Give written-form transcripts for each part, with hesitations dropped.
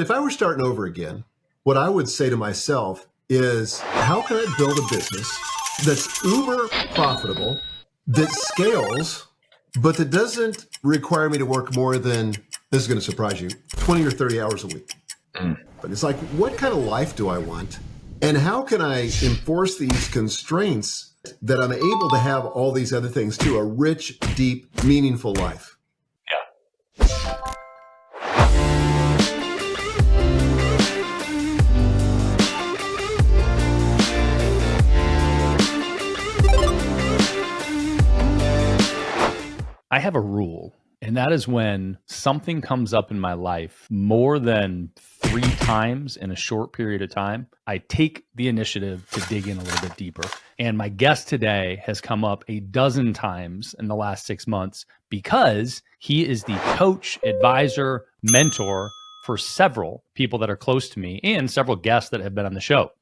If I were starting over again, what I would say to myself is, how can I build a business that's uber profitable, that scales, but that doesn't require me to work more than, this is going to surprise you, 20 or 30 hours a week. But it's like, what kind of life do I want? And how can I enforce these constraints that I'm able to have all these other things too, a rich, deep, meaningful life? I have a rule, and that is when something comes up in my life more than 3 times in a short period of time, I take the initiative to dig in a little bit deeper. And my guest today has come up a dozen times in the last 6 months because he is the coach, advisor, mentor for several people that are close to me and several guests that have been on the show.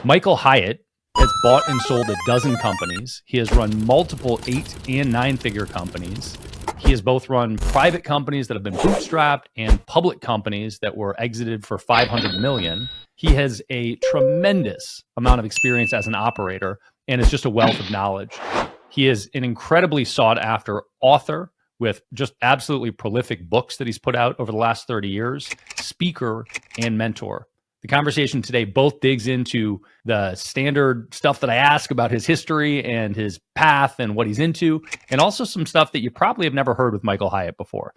Michael Hyatt has bought and sold a dozen companies. He has run multiple 8 and 9-figure companies. He has both run private companies that have been bootstrapped and public companies that were exited for 500 million. He has a tremendous amount of experience as an operator and is just a wealth of knowledge. He is an incredibly sought after author with just absolutely prolific books that he's put out over the last 30 years, speaker and mentor. The conversation today both digs into the standard stuff that I ask about his history and his path and what he's into, and also some stuff that you probably have never heard with Michael Hyatt before.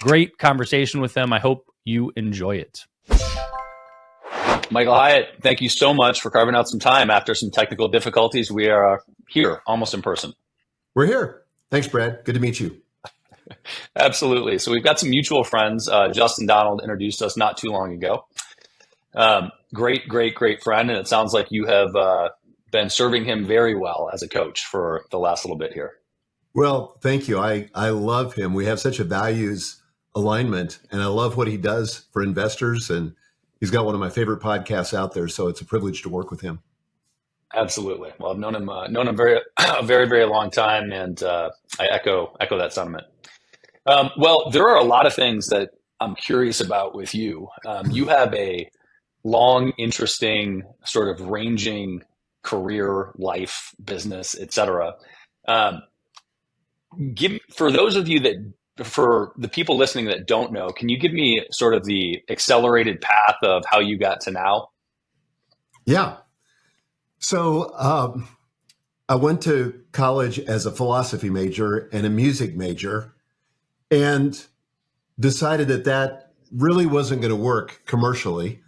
Great conversation with him. I hope you enjoy it. Michael Hyatt, thank you so much for carving out some time after some technical difficulties. We are here almost in person. We're here. Thanks, Brad. Good to meet you. Absolutely. So we've got some mutual friends. Justin Donald introduced us not too long ago. Great friend. And it sounds like you have been serving him very well as a coach for the last little bit here. Well, thank you. I love him. We have such a values alignment, and I love what he does for investors. And he's got one of my favorite podcasts out there. So it's a privilege to work with him. Absolutely. Well, I've known him a very long time, and I echo that sentiment. Well, there are a lot of things that I'm curious about with you. You have a long, interesting, sort of ranging career, life, business, etc. For those of you for the people listening that don't know, can you give me sort of the accelerated path of how you got to now? Yeah. So I went to college as a philosophy major and a music major, and decided that really wasn't going to work commercially.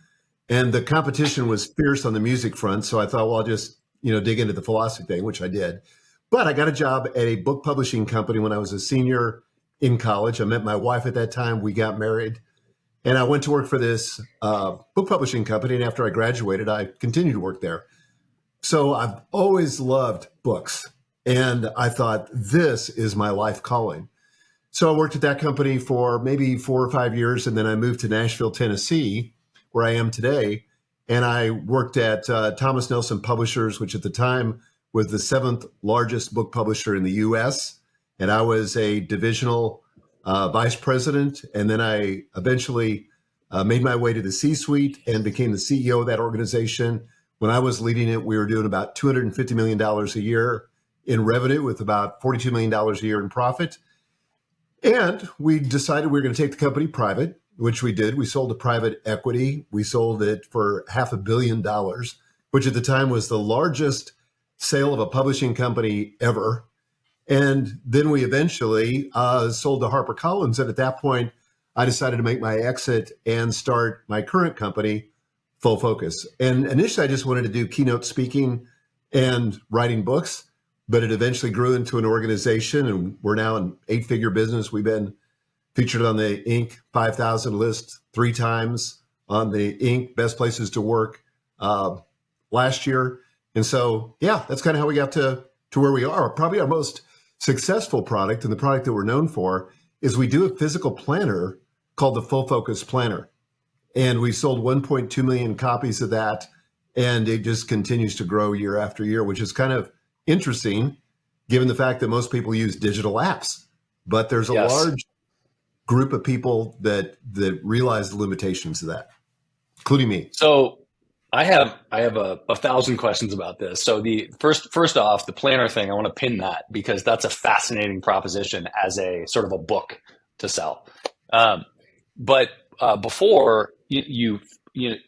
And the competition was fierce on the music front. So I thought, well, I'll just, dig into the philosophy thing, which I did. But I got a job at a book publishing company when I was a senior in college. I met my wife at that time. We got married. And I went to work for this book publishing company. And after I graduated, I continued to work there. So I've always loved books. And I thought, this is my life calling. So I worked at that company for maybe 4 or 5 years. And then I moved to Nashville, Tennessee, where I am today. And I worked at Thomas Nelson Publishers, which at the time was the 7th largest book publisher in the US. And I was a divisional vice president. And then I eventually made my way to the C-suite and became the CEO of that organization. When I was leading it, we were doing about $250 million a year in revenue with about $42 million a year in profit. And we decided we were going to take the company private, which we did. We sold to private equity. We sold it for $500 million, which at the time was the largest sale of a publishing company ever. And then we eventually sold to HarperCollins. And at that point, I decided to make my exit and start my current company, Full Focus. And initially, I just wanted to do keynote speaking and writing books, but it eventually grew into an organization, and we're now an 8-figure business. We've been featured on the Inc. 5000 list 3 times, on the Inc. Best Places to Work last year. And so, yeah, that's kind of how we got to where we are. Probably our most successful product, and the product that we're known for, is we do a physical planner called the Full Focus Planner. And we sold 1.2 million copies of that, and it just continues to grow year after year, which is kind of interesting given the fact that most people use digital apps. But there's a large group of people that realize the limitations of that. including me. So I have a thousand questions about this. So the first off, the planner thing, I want to pin that because that's a fascinating proposition as a sort of a book to sell. Um, but before you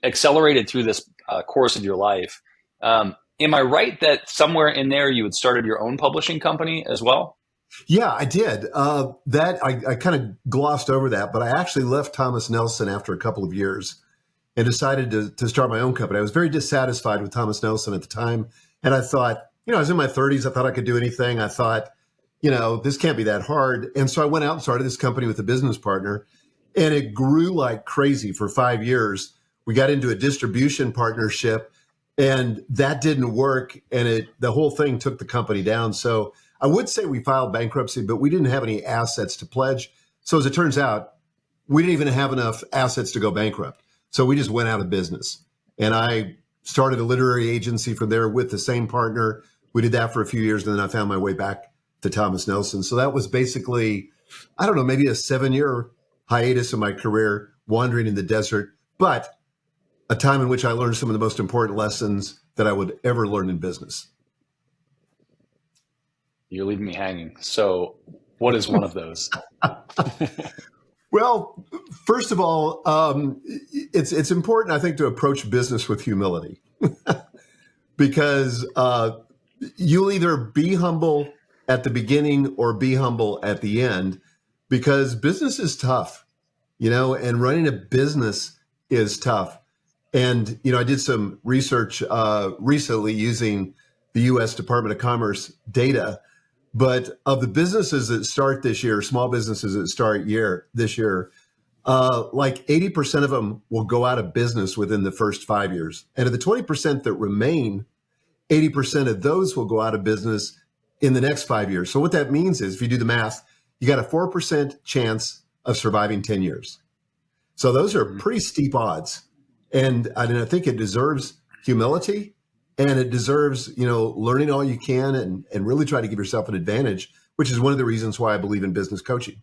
accelerated through this course of your life, am I right that somewhere in there you had started your own publishing company as well? Yeah, I did. That I kind of glossed over that, but I actually left Thomas Nelson after a couple of years and decided to start my own company. I was very dissatisfied with Thomas Nelson at the time. And I thought, I was in my 30s. I thought I could do anything. I thought, this can't be that hard. And so I went out and started this company with a business partner, and it grew like crazy for 5 years. We got into a distribution partnership, and that didn't work. And the whole thing took the company down. So I would say we filed bankruptcy, but we didn't have any assets to pledge. So as it turns out, we didn't even have enough assets to go bankrupt. So we just went out of business. And I started a literary agency from there with the same partner. We did that for a few years, and then I found my way back to Thomas Nelson. So that was basically, I don't know, maybe a 7-year hiatus in my career, wandering in the desert, but a time in which I learned some of the most important lessons that I would ever learn in business. You're leaving me hanging. So what is one of those? Well, first of all, it's important, I think, to approach business with humility because you'll either be humble at the beginning or be humble at the end, because business is tough, and running a business is tough. And, I did some research recently using the U.S. Department of Commerce data. But of the businesses that start this year, small businesses that start this year, like 80% of them will go out of business within the first 5 years. And of the 20% that remain, 80% of those will go out of business in the next 5 years. So what that means is, if you do the math, you got a 4% chance of surviving 10 years. So those are pretty steep odds. And I think it deserves humility. And it deserves, learning all you can and really try to give yourself an advantage, which is one of the reasons why I believe in business coaching.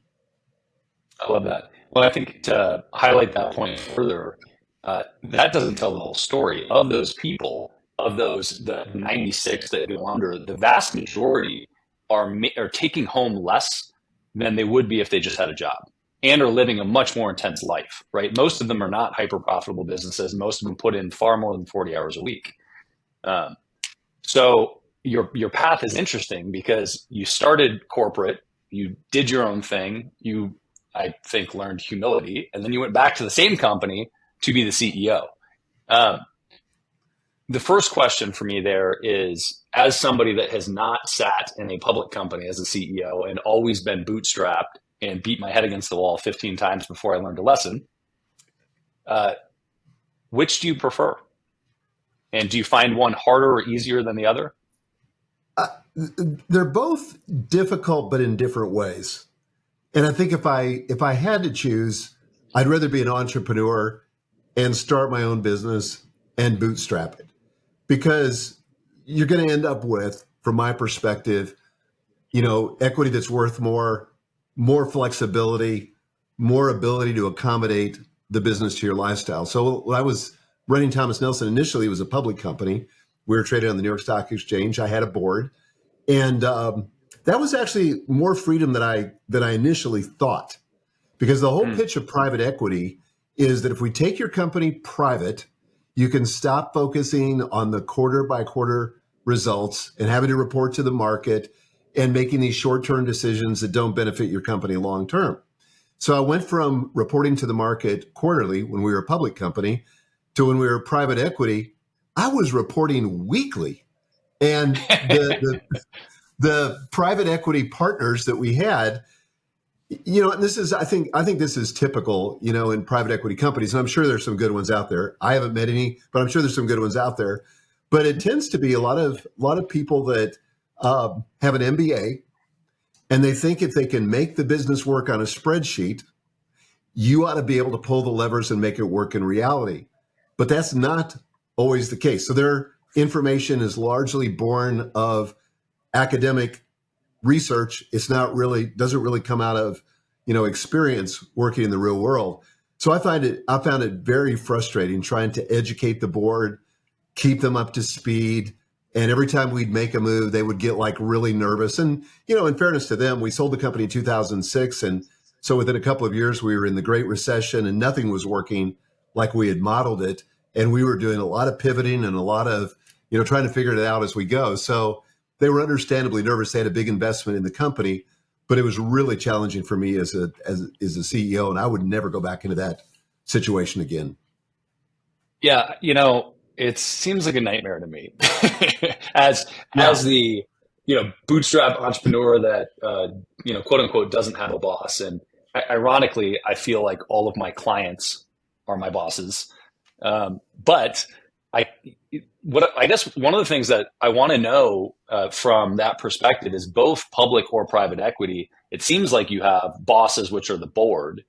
I love that. Well, I think to highlight that point further, that doesn't tell the whole story of those people, of the 96 that go under. The vast majority are taking home less than they would be if they just had a job and are living a much more intense life, right? Most of them are not hyper profitable businesses. Most of them put in far more than 40 hours a week. So your path is interesting because you started corporate, you did your own thing, I think learned humility, and then you went back to the same company to be the CEO. The first question for me there is, as somebody that has not sat in a public company as a CEO and always been bootstrapped and beat my head against the wall 15 times before I learned a lesson, which do you prefer? And do you find one harder or easier than the other? They're both difficult, but in different ways. And I think if I had to choose, I'd rather be an entrepreneur and start my own business and bootstrap it, because you're going to end up with, from my perspective, equity that's worth more flexibility, more ability to accommodate the business to your lifestyle. So when I was running Thomas Nelson, initially it was a public company. We were traded on the New York Stock Exchange. I had a board, and that was actually more freedom than I initially thought, because the whole pitch of private equity is that if we take your company private, you can stop focusing on the quarter by quarter results and having to report to the market and making these short-term decisions that don't benefit your company long term. So I went from reporting to the market quarterly when we were a public company to when we were private equity, I was reporting weekly. And the private equity partners that we had, and this is, I think this is typical, in private equity companies. And I'm sure there's some good ones out there. I haven't met any, but I'm sure there's some good ones out there. But it tends to be a lot of people that have an MBA, and they think if they can make the business work on a spreadsheet, you ought to be able to pull the levers and make it work in reality. But that's not always the case. So their information is largely born of academic research. It's not really, doesn't really come out of, experience working in the real world. So I found it very frustrating trying to educate the board, keep them up to speed. And every time we'd make a move, they would get like really nervous. And, in fairness to them, we sold the company in 2006. And so within a couple of years, we were in the Great Recession and nothing was working like we had modeled it. And we were doing a lot of pivoting and a lot of, trying to figure it out as we go. So they were understandably nervous. They had a big investment in the company, but it was really challenging for me as a CEO. And I would never go back into that situation again. Yeah. It seems like a nightmare to me as the, bootstrap entrepreneur that, quote unquote, doesn't have a boss. And ironically, I feel like all of my clients are my bosses. But I guess one of the things that I want to know from that perspective is both public or private equity. It seems like you have bosses, which are the board.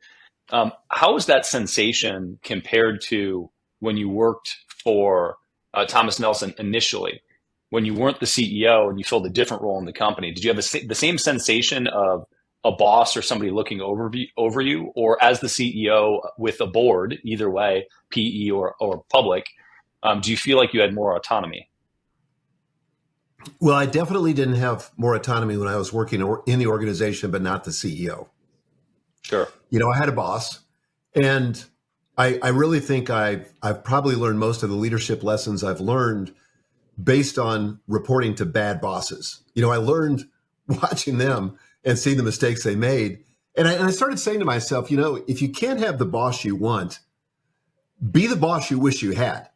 How is that sensation compared to when you worked for Thomas Nelson initially, when you weren't the CEO and you filled a different role in the company? Did you have the same sensation of a boss or somebody looking over you, or as the CEO with a board, either way, PE or public, do you feel like you had more autonomy? Well, I definitely didn't have more autonomy when I was working in the organization, but not the CEO. Sure. I had a boss, and I really think I've probably learned most of the leadership lessons I've learned based on reporting to bad bosses. I learned watching them and seeing the mistakes they made. And I started saying to myself, if you can't have the boss you want, be the boss you wish you had.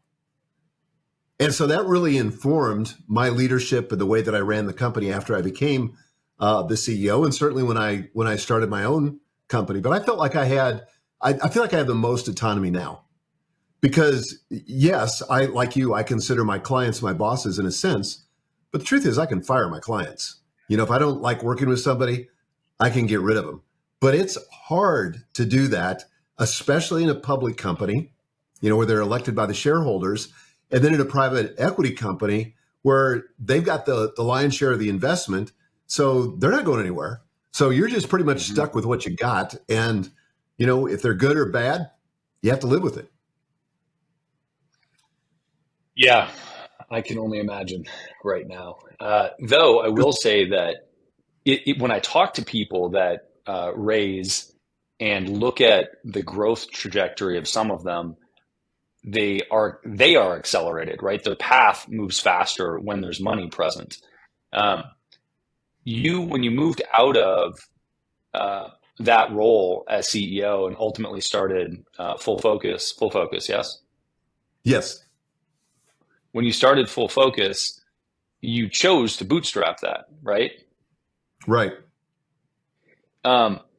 And so that really informed my leadership and the way that I ran the company after I became the CEO, and certainly when I started my own company. But I felt like I feel like I have the most autonomy now, because yes, I consider my clients my bosses in a sense, but the truth is I can fire my clients. If I don't like working with somebody, I can get rid of them. But it's hard to do that, especially in a public company, where they're elected by the shareholders, and then in a private equity company where they've got the lion's share of the investment. So they're not going anywhere. So you're just pretty much stuck with what you got. And, if they're good or bad, you have to live with it. Yeah, I can only imagine right now. Though I will say that when I talk to people that raise and look at the growth trajectory of some of them, they are accelerated, right? Their path moves faster when there's money present. When you moved out of that role as CEO and ultimately started Full Focus, yes? Yes. When you started Full Focus, you chose to bootstrap that, right? Right.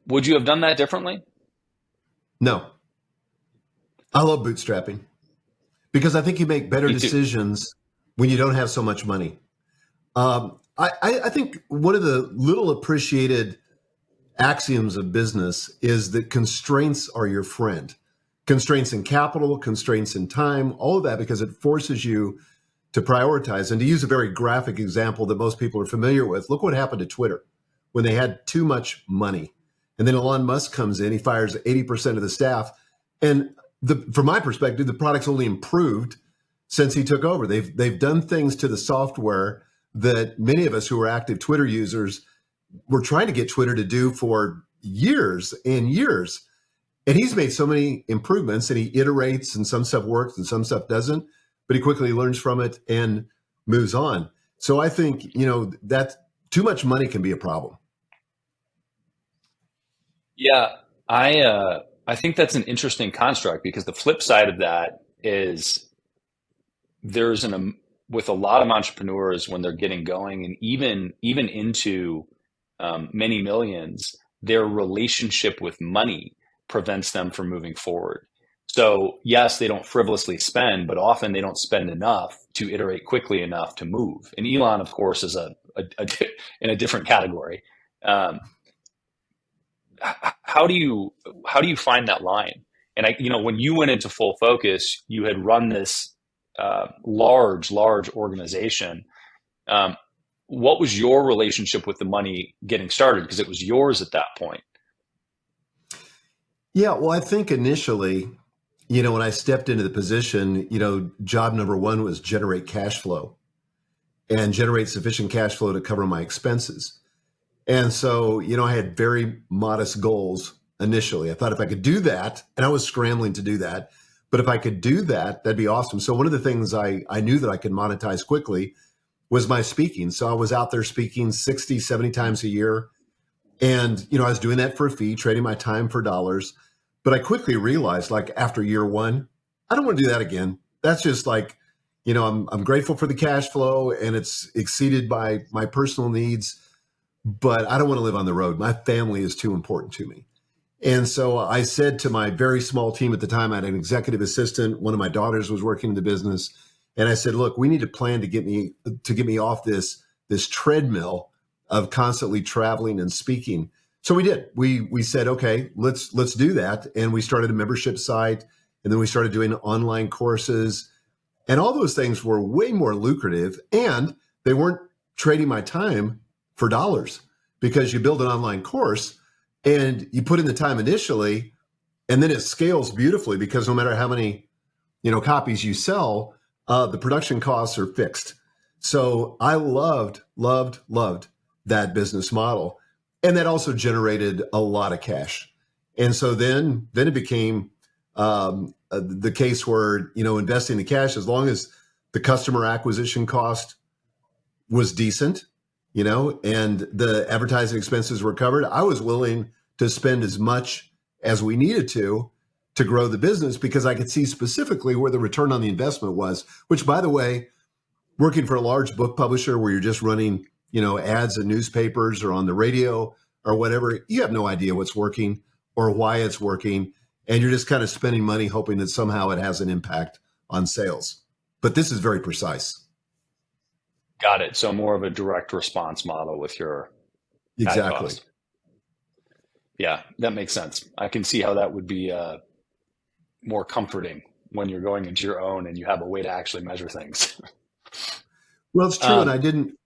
Would you have done that differently? No. I love bootstrapping because I think you make better decisions when you don't have so much money. I think one of the little appreciated axioms of business is that constraints are your friend. Constraints in capital, constraints in time, all of that, because it forces you to prioritize. And to use a very graphic example that most people are familiar with, look what happened to Twitter when they had too much money. And then Elon Musk comes in, he fires 80% of the staff. And from my perspective, the product's only improved since he took over. They've done things to the software that many of us who are active Twitter users were trying to get Twitter to do for years and years. And he's made so many improvements, and he iterates, and some stuff works and some stuff doesn't, but he quickly learns from it and moves on. So I think, that too much money can be a problem. Yeah, I think that's an interesting construct, because the flip side of that is with a lot of entrepreneurs, when they're getting going and even into many millions, their relationship with money prevents them from moving forward. So yes, they don't frivolously spend, but often they don't spend enough to iterate quickly enough to move. And Elon, of course, is in a different category. How do you find that line? And when you went into Full Focus, you had run this large organization. What was your relationship with the money getting started? Because it was yours at that point. Yeah, well, I think initially, when I stepped into the position, job number one was generate cash flow and generate sufficient cash flow to cover my expenses. And so, I had very modest goals initially. I thought if I could do that, and I was scrambling to do that, but if I could do that, that'd be awesome. So one of the things I knew that I could monetize quickly was my speaking. So I was out there speaking 60, 70 times a year. And, I was doing that for a fee, trading my time for dollars. But I quickly realized, like after year one, I don't want to do that again. That's just like, I'm grateful for the cash flow and it's exceeded by my personal needs, but I don't want to live on the road. My family is too important to me. And so I said to my very small team at the time, I had an executive assistant. One of my daughters was working in the business. And I said, look, we need a plan to get me off this treadmill of constantly traveling and speaking. So we did. We said, okay, let's do that. And we started a membership site, and then we started doing online courses. And all those things were way more lucrative, and they weren't trading my time for dollars, because you build an online course and you put in the time initially, and then it scales beautifully because no matter how many copies you sell, the production costs are fixed. So I loved that business model, and that also generated a lot of cash. And so then it became the case where investing the cash, as long as the customer acquisition cost was decent, and the advertising expenses were covered, I was willing to spend as much as we needed to grow the business, because I could see specifically where the return on the investment was, which, by the way, working for a large book publisher where you're just running, ads in newspapers or on the radio or whatever, you have no idea what's working or why it's working. And you're just kind of spending money hoping that somehow it has an impact on sales. But this is very precise. Got it. So more of a direct response model with your ad Exactly. cost. Yeah, that makes sense. I can see how that would be more comforting when you're going into your own and you have a way to actually measure things. Well, it's true. And I didn't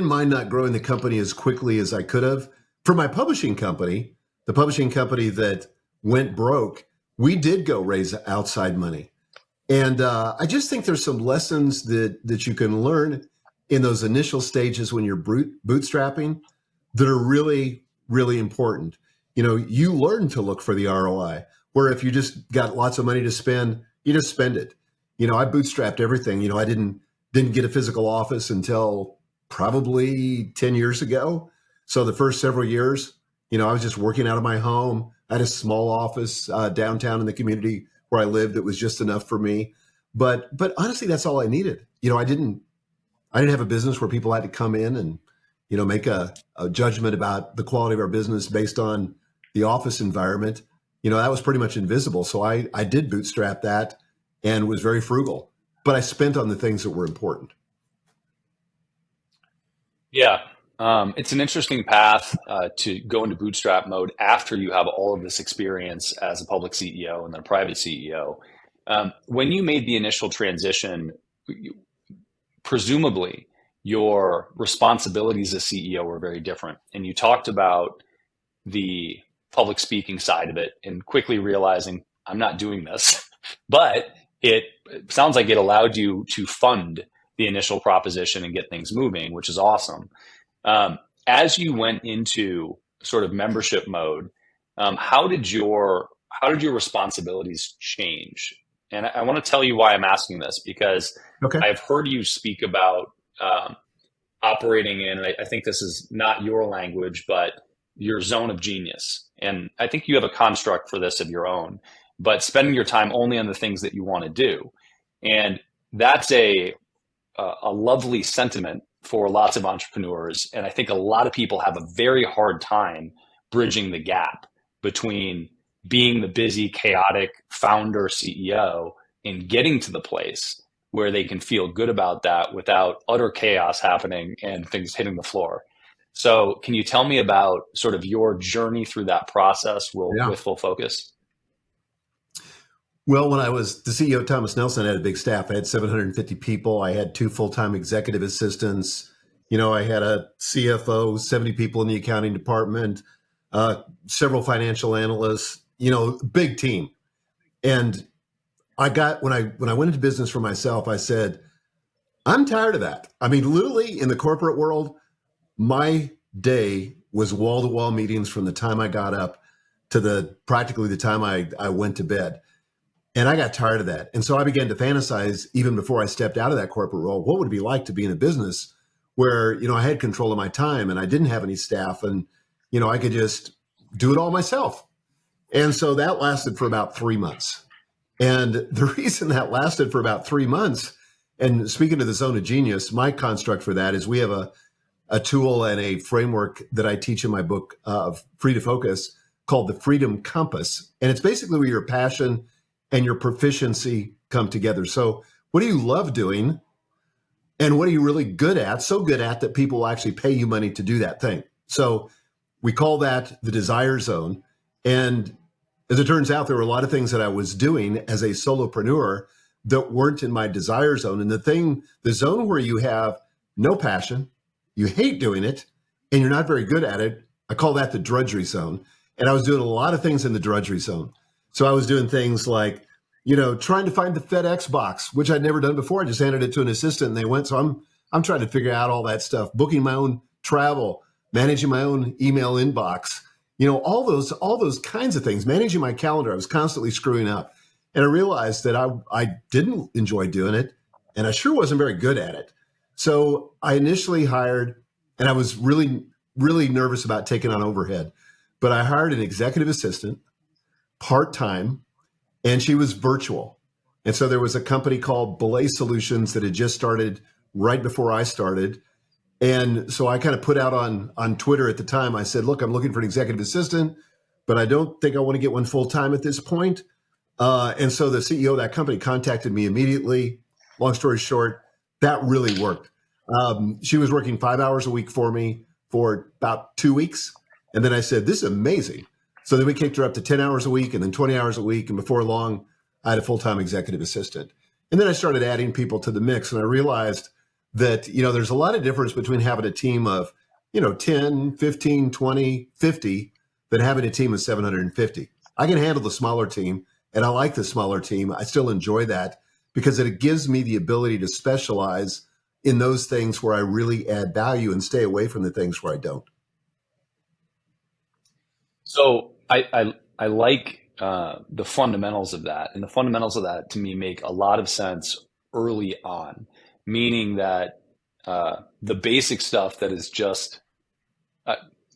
mind not growing the company as quickly as I could have. For my publishing company, the publishing company that went broke, we did go raise outside money. And I just think there's some lessons that you can learn in those initial stages when you're bootstrapping that are really, really important. You learn to look for the ROI, where if you just got lots of money to spend, you just spend it. I bootstrapped everything. I didn't get a physical office until probably 10 years ago. So the first several years, I was just working out of my home. I had a small office downtown in the community where I lived. It was just enough for me. But honestly, that's all I needed. I didn't have a business where people had to come in and, make a judgment about the quality of our business based on the office environment. That was pretty much invisible. So I did bootstrap that and was very frugal, but I spent on the things that were important. Yeah. It's an interesting path to go into bootstrap mode after you have all of this experience as a public CEO and then a private CEO. When you made the initial transition, presumably your responsibilities as CEO were very different. And you talked about the public speaking side of it and quickly realizing I'm not doing this, but it sounds like it allowed you to fund the initial proposition and get things moving, which is awesome. As you went into sort of membership mode, how did your responsibilities change? And I want to tell you why I'm asking this, because Okay. I've heard you speak about operating in, and I think this is not your language, but your zone of genius. And I think you have a construct for this of your own, but spending your time only on the things that you want to do. And that's a lovely sentiment for lots of entrepreneurs. And I think a lot of people have a very hard time bridging the gap between being the busy, chaotic founder CEO and getting to the place where they can feel good about that without utter chaos happening and things hitting the floor. So can you tell me about sort of your journey through that process with full focus? Well, when I was the CEO of Thomas Nelson, I had a big staff. I had 750 people. I had 2 full-time executive assistants. I had a CFO, 70 people in the accounting department, several financial analysts, big team. And when I went into business for myself, I said, I'm tired of that. I mean, literally in the corporate world, my day was wall-to-wall meetings from the time I got up to practically the time I went to bed. And I got tired of that. And so I began to fantasize, even before I stepped out of that corporate role, what would it be like to be in a business where, I had control of my time and I didn't have any staff and, I could just do it all myself. And so that lasted for about 3 months. And the reason that lasted for about 3 months, and speaking to the zone of genius, my construct for that is we have a tool and a framework that I teach in my book, Free to Focus, called the Freedom Compass. And it's basically where your passion and your proficiency come together. So what do you love doing? And what are you really good at? So good at that people will actually pay you money to do that thing. So we call that the desire zone. And as it turns out, there were a lot of things that I was doing as a solopreneur that weren't in my desire zone. And the zone where you have no passion, you hate doing it, and you're not very good at it, I call that the drudgery zone. And I was doing a lot of things in the drudgery zone. So I was doing things like, trying to find the FedEx box, which I'd never done before. I just handed it to an assistant and they went. So I'm trying to figure out all that stuff, booking my own travel, managing my own email inbox, all those kinds of things, managing my calendar. I was constantly screwing up. And I realized that I didn't enjoy doing it and I sure wasn't very good at it. So I initially hired, and I was really, really nervous about taking on overhead, but I hired an executive assistant, part-time, and she was virtual. And so there was a company called Belay Solutions that had just started right before I started. And so I kind of put out on Twitter at the time, I said, look, I'm looking for an executive assistant, but I don't think I want to get one full-time at this point. And so the CEO of that company contacted me immediately. Long story short, that really worked. She was working 5 hours a week for me for about 2 weeks. And then I said, this is amazing. So then we kicked her up to 10 hours a week and then 20 hours a week. And before long, I had a full-time executive assistant. And then I started adding people to the mix. And I realized that, there's a lot of difference between having a team of, 10, 15, 20, 50 than having a team of 750. I can handle the smaller team and I like the smaller team. I still enjoy that because it gives me the ability to specialize in those things where I really add value and stay away from the things where I don't. So I like the fundamentals of that. And the fundamentals of that to me make a lot of sense early on, meaning that the basic stuff that is just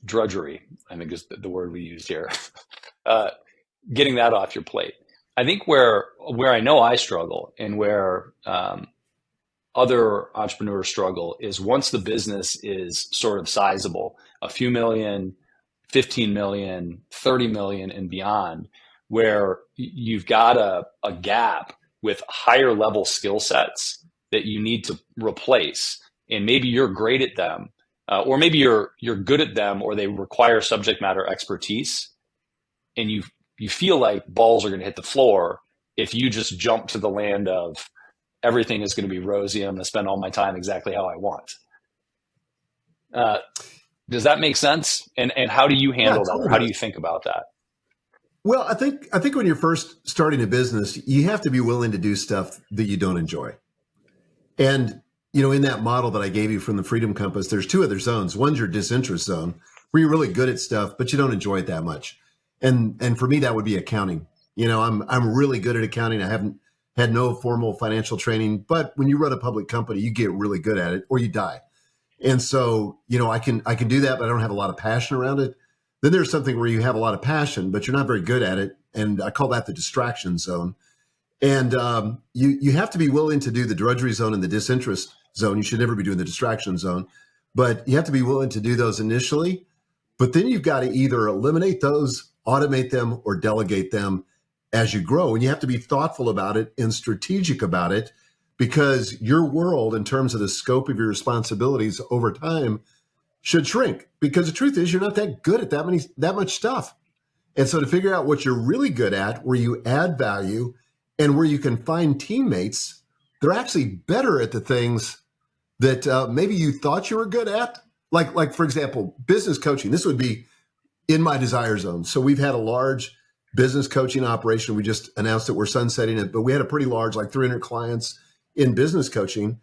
drudgery, I think is the word we use here, getting that off your plate. I think where I know I struggle and where other entrepreneurs struggle is once the business is sort of sizable, a few million, 15 million, 30 million and beyond, where you've got a gap with higher level skill sets that you need to replace. And maybe you're great at them, or maybe you're good at them, or they require subject matter expertise. And you feel like balls are going to hit the floor if you just jump to the land of everything is going to be rosy. I'm going to spend all my time exactly how I want. Does that make sense? And how do you handle that? Or how do you think about that? Well, I think when you're first starting a business, you have to be willing to do stuff that you don't enjoy. And, in that model that I gave you from the Freedom Compass, there's two other zones. One's your disinterest zone, where you're really good at stuff, but you don't enjoy it that much. And for me, that would be accounting. I'm really good at accounting. I haven't had no formal financial training, but when you run a public company, you get really good at it or you die. And so, I can do that, but I don't have a lot of passion around it. Then there's something where you have a lot of passion, but you're not very good at it. And I call that the distraction zone. And you have to be willing to do the drudgery zone and the disinterest zone. You should never be doing the distraction zone, but you have to be willing to do those initially. But then you've got to either eliminate those, automate them, or delegate them as you grow. And you have to be thoughtful about it and strategic about it, because your world, in terms of the scope of your responsibilities over time, should shrink. Because the truth is, you're not that good at that much stuff. And so to figure out what you're really good at, where you add value, and where you can find teammates, they're actually better at the things that maybe you thought you were good at. Like for example, business coaching. This would be in my desire zone. So we've had a large business coaching operation. We just announced that we're sunsetting it, but we had a pretty large, like 300 clients in business coaching.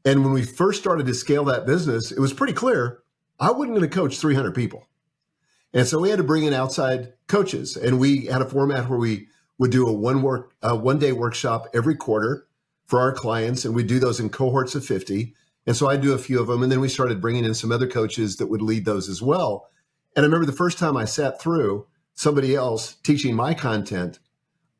And when we first started to scale that business, it was pretty clear I wasn't going to coach 300 people. And so we had to bring in outside coaches. And we had a format where we would do a one-day workshop every quarter for our clients. And we'd do those in cohorts of 50. And so I'd do a few of them. And then we started bringing in some other coaches that would lead those as well. And I remember the first time I sat through somebody else teaching my content,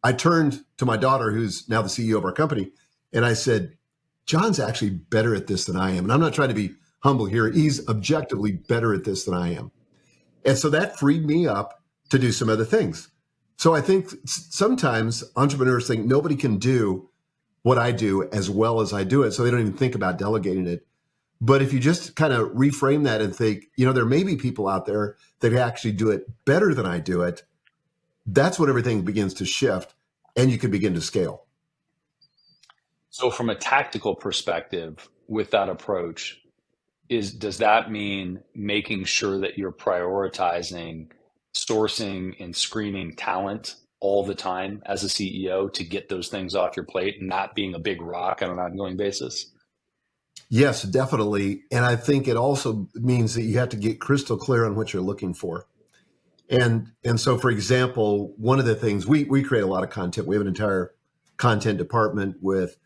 I turned to my daughter, who's now the CEO of our company, and I said, John's actually better at this than I am. And I'm not trying to be humble here. He's objectively better at this than I am. And so that freed me up to do some other things. So I think sometimes entrepreneurs think nobody can do what I do as well as I do it. So they don't even think about delegating it. But if you just kind of reframe that and think, there may be people out there that actually do it better than I do it, that's when everything begins to shift and you can begin to scale. So from a tactical perspective, with that approach, does that mean making sure that you're prioritizing sourcing and screening talent all the time as a CEO to get those things off your plate and not being a big rock on an ongoing basis? Yes, definitely. And I think it also means that you have to get crystal clear on what you're looking for. And so, for example, one of the things we create a lot of content. We have an entire content department with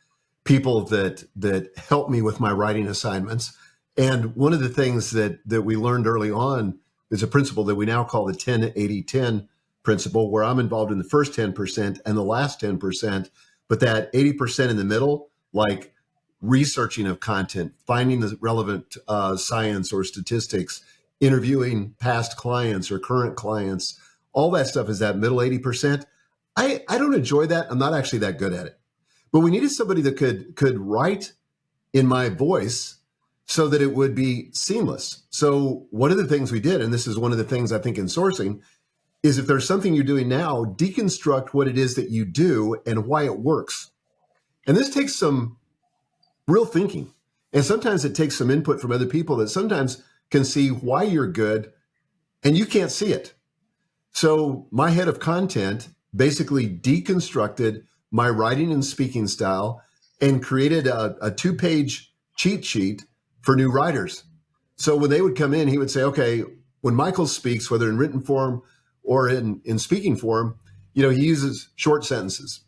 people that help me with my writing assignments. And one of the things that we learned early on is a principle that we now call the 10-80-10 principle, where I'm involved in the first 10% and the last 10%, but that 80% in the middle, like researching of content, finding the relevant science or statistics, interviewing past clients or current clients, all that stuff is that middle 80%. I don't enjoy that. I'm not actually that good at it. But we needed somebody that could write in my voice so that it would be seamless. So one of the things we did, and this is one of the things I think in sourcing, is if there's something you're doing now, deconstruct what it is that you do and why it works. And this takes some real thinking. And sometimes it takes some input from other people that sometimes can see why you're good and you can't see it. So my head of content basically deconstructed my writing and speaking style and created a 2-page cheat sheet for new writers. So when they would come in, he would say, okay, when Michael speaks, whether in written form or in speaking form, he uses short sentences.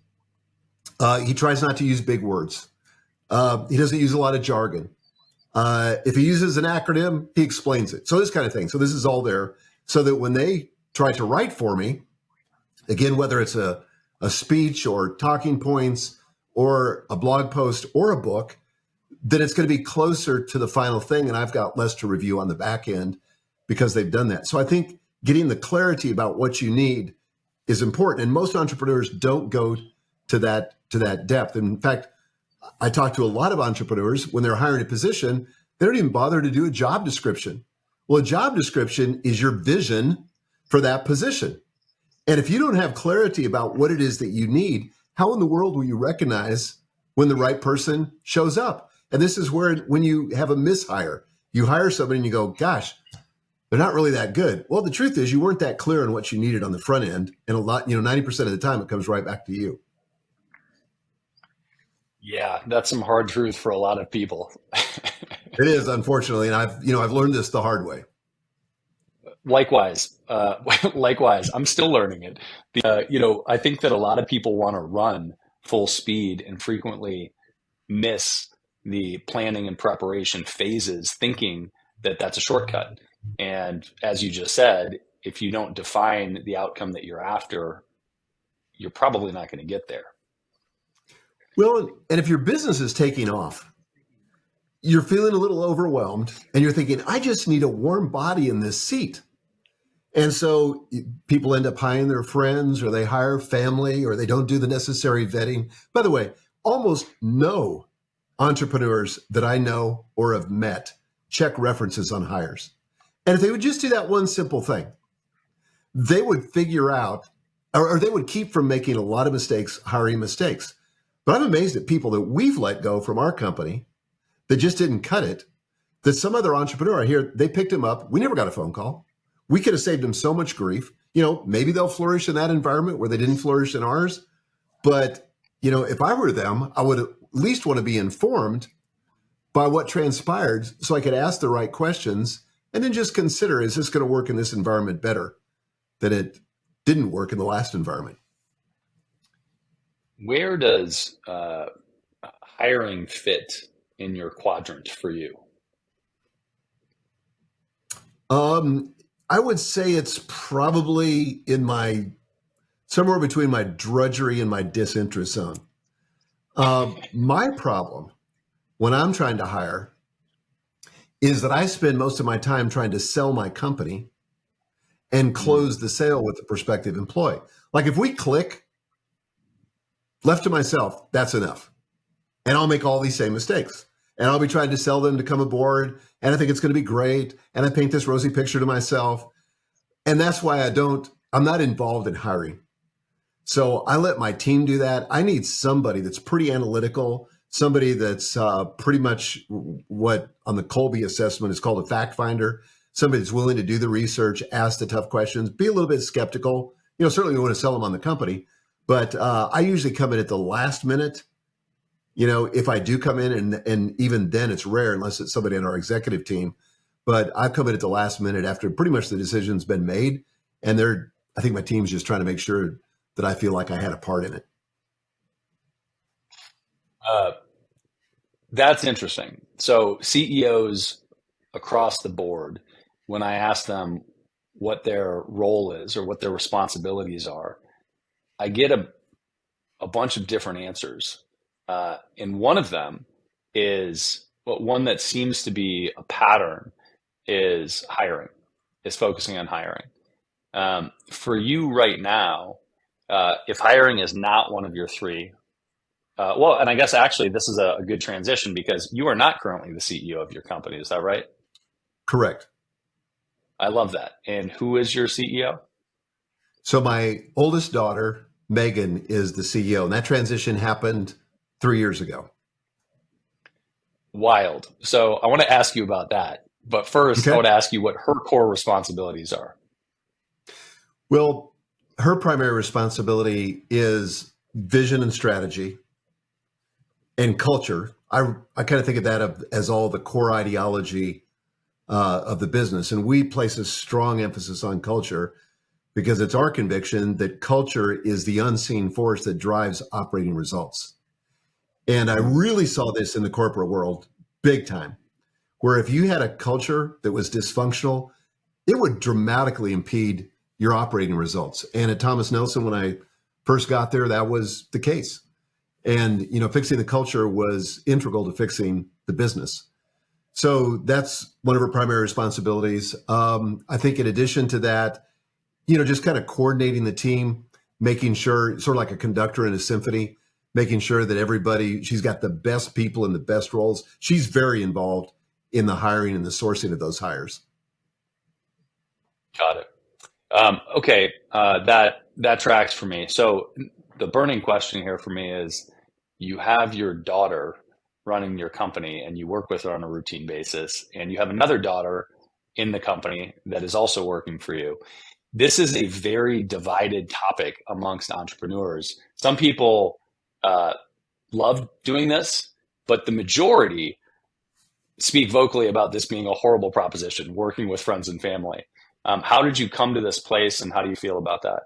He tries not to use big words. He doesn't use a lot of jargon. If he uses an acronym, he explains it. So this kind of thing. So this is all there so that when they try to write for me, again, whether it's a speech or talking points or a blog post or a book, then it's going to be closer to the final thing. And I've got less to review on the back end because they've done that. So I think getting the clarity about what you need is important. And most entrepreneurs don't go to that depth. And in fact, I talk to a lot of entrepreneurs when they're hiring a position, they don't even bother to do a job description. Well, a job description is your vision for that position. And if you don't have clarity about what it is that you need, how in the world will you recognize when the right person shows up? And this is where when you have a mishire, you hire somebody and you go, gosh, they're not really that good. Well, the truth is you weren't that clear on what you needed on the front end. And 90% of the time it comes right back to you. Yeah, that's some hard truth for a lot of people. It is, unfortunately. And I've learned this the hard way. Likewise, I'm still learning it. I think that a lot of people want to run full speed and frequently miss the planning and preparation phases, thinking that that's a shortcut. And as you just said, if you don't define the outcome that you're after, you're probably not going to get there. Well, and if your business is taking off, you're feeling a little overwhelmed and you're thinking, I just need a warm body in this seat. And so people end up hiring their friends or they hire family or they don't do the necessary vetting. By the way, almost no entrepreneurs that I know or have met check references on hires. And if they would just do that one simple thing, they would figure out, or they would keep from making a lot of mistakes, hiring mistakes. But I'm amazed at people that we've let go from our company that just didn't cut it, that some other entrepreneur I hear, they picked him up. We never got a phone call. we could have saved them so much grief. Maybe they'll flourish in that environment where they didn't flourish in ours. But, if I were them, I would at least want to be informed by what transpired so I could ask the right questions and then just consider, is this going to work in this environment better than it didn't work in the last environment? Where does hiring fit in your quadrant for you? I would say it's probably somewhere between my drudgery and my disinterest zone. My problem when I'm trying to hire is that I spend most of my time trying to sell my company and close the sale with the prospective employee. Like if we click, left to myself, that's enough. And I'll make all these same mistakes. And I'll be trying to sell them to come aboard. And I think it's going to be great. And I paint this rosy picture to myself. And that's why I'm not involved in hiring. So I let my team do that. I need somebody that's pretty analytical, somebody that's pretty much what on the Colby assessment is called a fact finder, somebody that's willing to do the research, ask the tough questions, be a little bit skeptical. Certainly we want to sell them on the company, but I usually come in at the last minute. If I do come in, and even then it's rare unless it's somebody on our executive team, but I come in at the last minute after pretty much the decision's been made. And I think my team's just trying to make sure that I feel like I had a part in it. That's interesting. So CEOs across the board, when I ask them what their role is or what their responsibilities are, I get a bunch of different answers. And one of them is, one that seems to be a pattern is focusing on hiring. For you right now, if hiring is not one of your three, and I guess actually this is a good transition because you are not currently the CEO of your company. Is that right? Correct. I love that. And who is your CEO? So my oldest daughter, Megan, is the CEO, and that transition happened 3 years ago. Wild. So I want to ask you about that. But first, Okay. I want to ask you what her core responsibilities are. Well, her primary responsibility is vision and strategy and culture. I kind of think of that as all the core ideology of the business. And we place a strong emphasis on culture because it's our conviction that culture is the unseen force that drives operating results. And I really saw this in the corporate world big time, where if you had a culture that was dysfunctional, it would dramatically impede your operating results. And at Thomas Nelson, when I first got there, that was the case. And, fixing the culture was integral to fixing the business. So that's one of her primary responsibilities. I think in addition to that, just kind of coordinating the team, making sure, sort of like a conductor in a symphony, making sure that she's got the best people in the best roles. She's very involved in the hiring and the sourcing of those hires. Got it. Okay. That tracks for me. So the burning question here for me is, you have your daughter running your company and you work with her on a routine basis, and you have another daughter in the company that is also working for you. This is a very divided topic amongst entrepreneurs. Some people love doing this, but the majority speak vocally about this being a horrible proposition, working with friends and family. How did you come to this place, and how do you feel about that?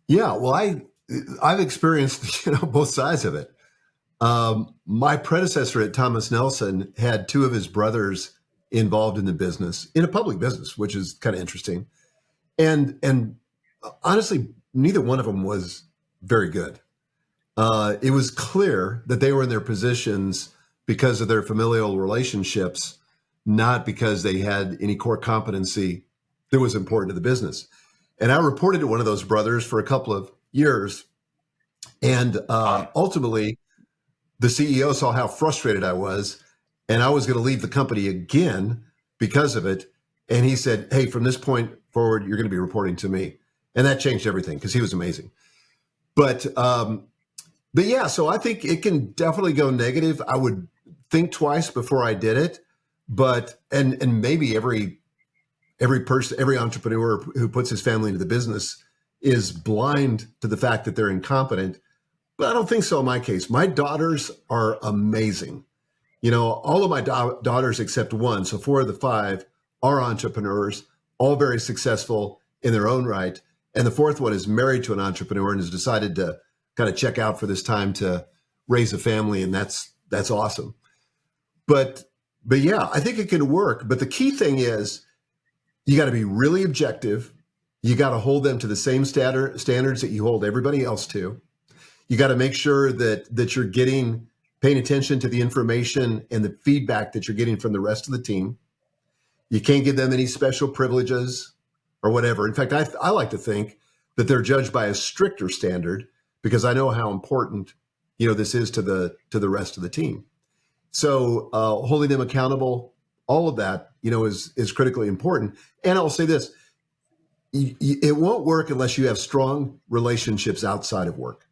Yeah, well, I've experienced both sides of it. My predecessor at Thomas Nelson had two of his brothers involved in the business, in a public business, which is kind of interesting. And honestly, neither one of them was very good. It was clear that they were in their positions because of their familial relationships, not because they had any core competency that was important to the business. And I reported to one of those brothers for a couple of years. And ultimately, the CEO saw how frustrated I was, and I was going to leave the company again because of it. And he said, "Hey, from this point forward, you're going to be reporting to me." And that changed everything because he was amazing. But yeah, so I think it can definitely go negative. I would think twice before I did it, but and maybe every every entrepreneur who puts his family into the business is blind to the fact that they're incompetent. But I don't think so in my case. My daughters are amazing. All of my daughters except one, so 4 of the 5 are entrepreneurs, all very successful in their own right. And the 4th one is married to an entrepreneur and has decided to kind of check out for this time to raise a family. And that's awesome. But yeah, I think it can work. But the key thing is you got to be really objective. You got to hold them to the same standards that you hold everybody else to. You got to make sure that you're paying attention to the information and the feedback that you're getting from the rest of the team. You can't give them any special privileges or whatever. In fact, I like to think that they're judged by a stricter standard because I know how important, this is to the rest of the team. So holding them accountable, all of that, is critically important. And I'll say this, it won't work unless you have strong relationships outside of work.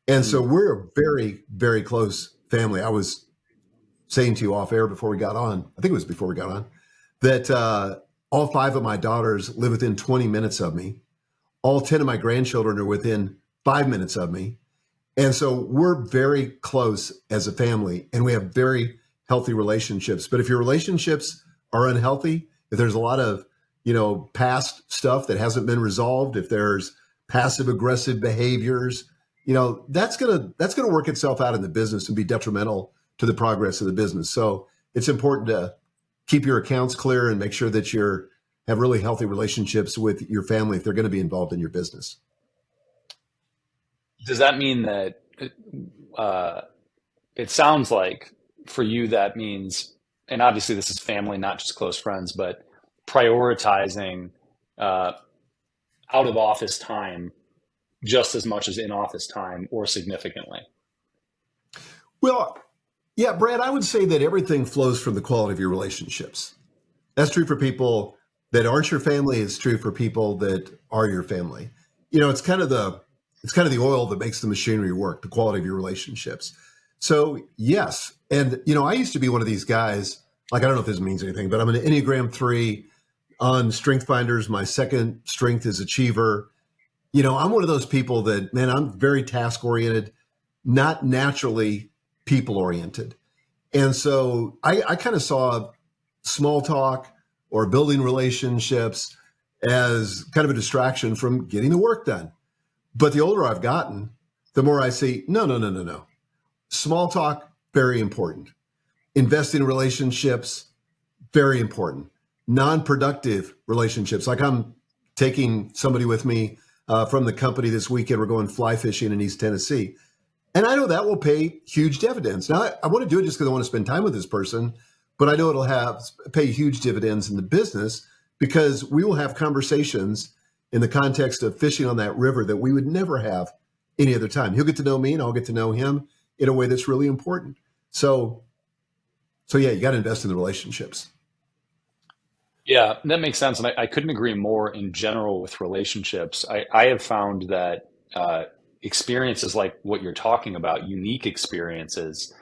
And so we're a very, very close family. I was saying to you off air before we got on, I think it was before we got on, that all 5 of my daughters live within 20 minutes of me. All 10 of my grandchildren are within 5 minutes of me. And so we're very close as a family and we have very healthy relationships. But if your relationships are unhealthy, if there's a lot of, past stuff that hasn't been resolved, if there's passive aggressive behaviors, that's going to work itself out in the business and be detrimental to the progress of the business. So it's important to keep your accounts clear and make sure that have really healthy relationships with your family if they're going to be involved in your business. Does that mean that it sounds like for you that means, and obviously this is family, not just close friends, but prioritizing out of office time just as much as in office time or significantly? Well, yeah, Brad, I would say that everything flows from the quality of your relationships. That's true for people that aren't your family. It's true for people that are your family. It's kind of the oil that makes the machinery work, the quality of your relationships. So yes. And, I used to be one of these guys, I don't know if this means anything, but I'm an Enneagram 3 on Strength Finders. My second strength is achiever. I'm one of those people that, man, I'm very task oriented, not naturally people oriented. And so I kind of saw small talk or building relationships as kind of a distraction from getting the work done. But the older I've gotten, the more I see, no. Small talk, very important. Investing in relationships, very important. Non-productive relationships. Like I'm taking somebody with me from the company this weekend. We're going fly fishing in East Tennessee. And I know that will pay huge dividends. Now, I want to do it just because I want to spend time with this person, but I know it'll pay huge dividends in the business because we will have conversations in the context of fishing on that river that we would never have any other time. He'll get to know me and I'll get to know him in a way that's really important. So yeah, you got to invest in the relationships. Yeah, that makes sense. And I couldn't agree more in general with relationships. I have found that experiences like what you're talking about, unique experiences,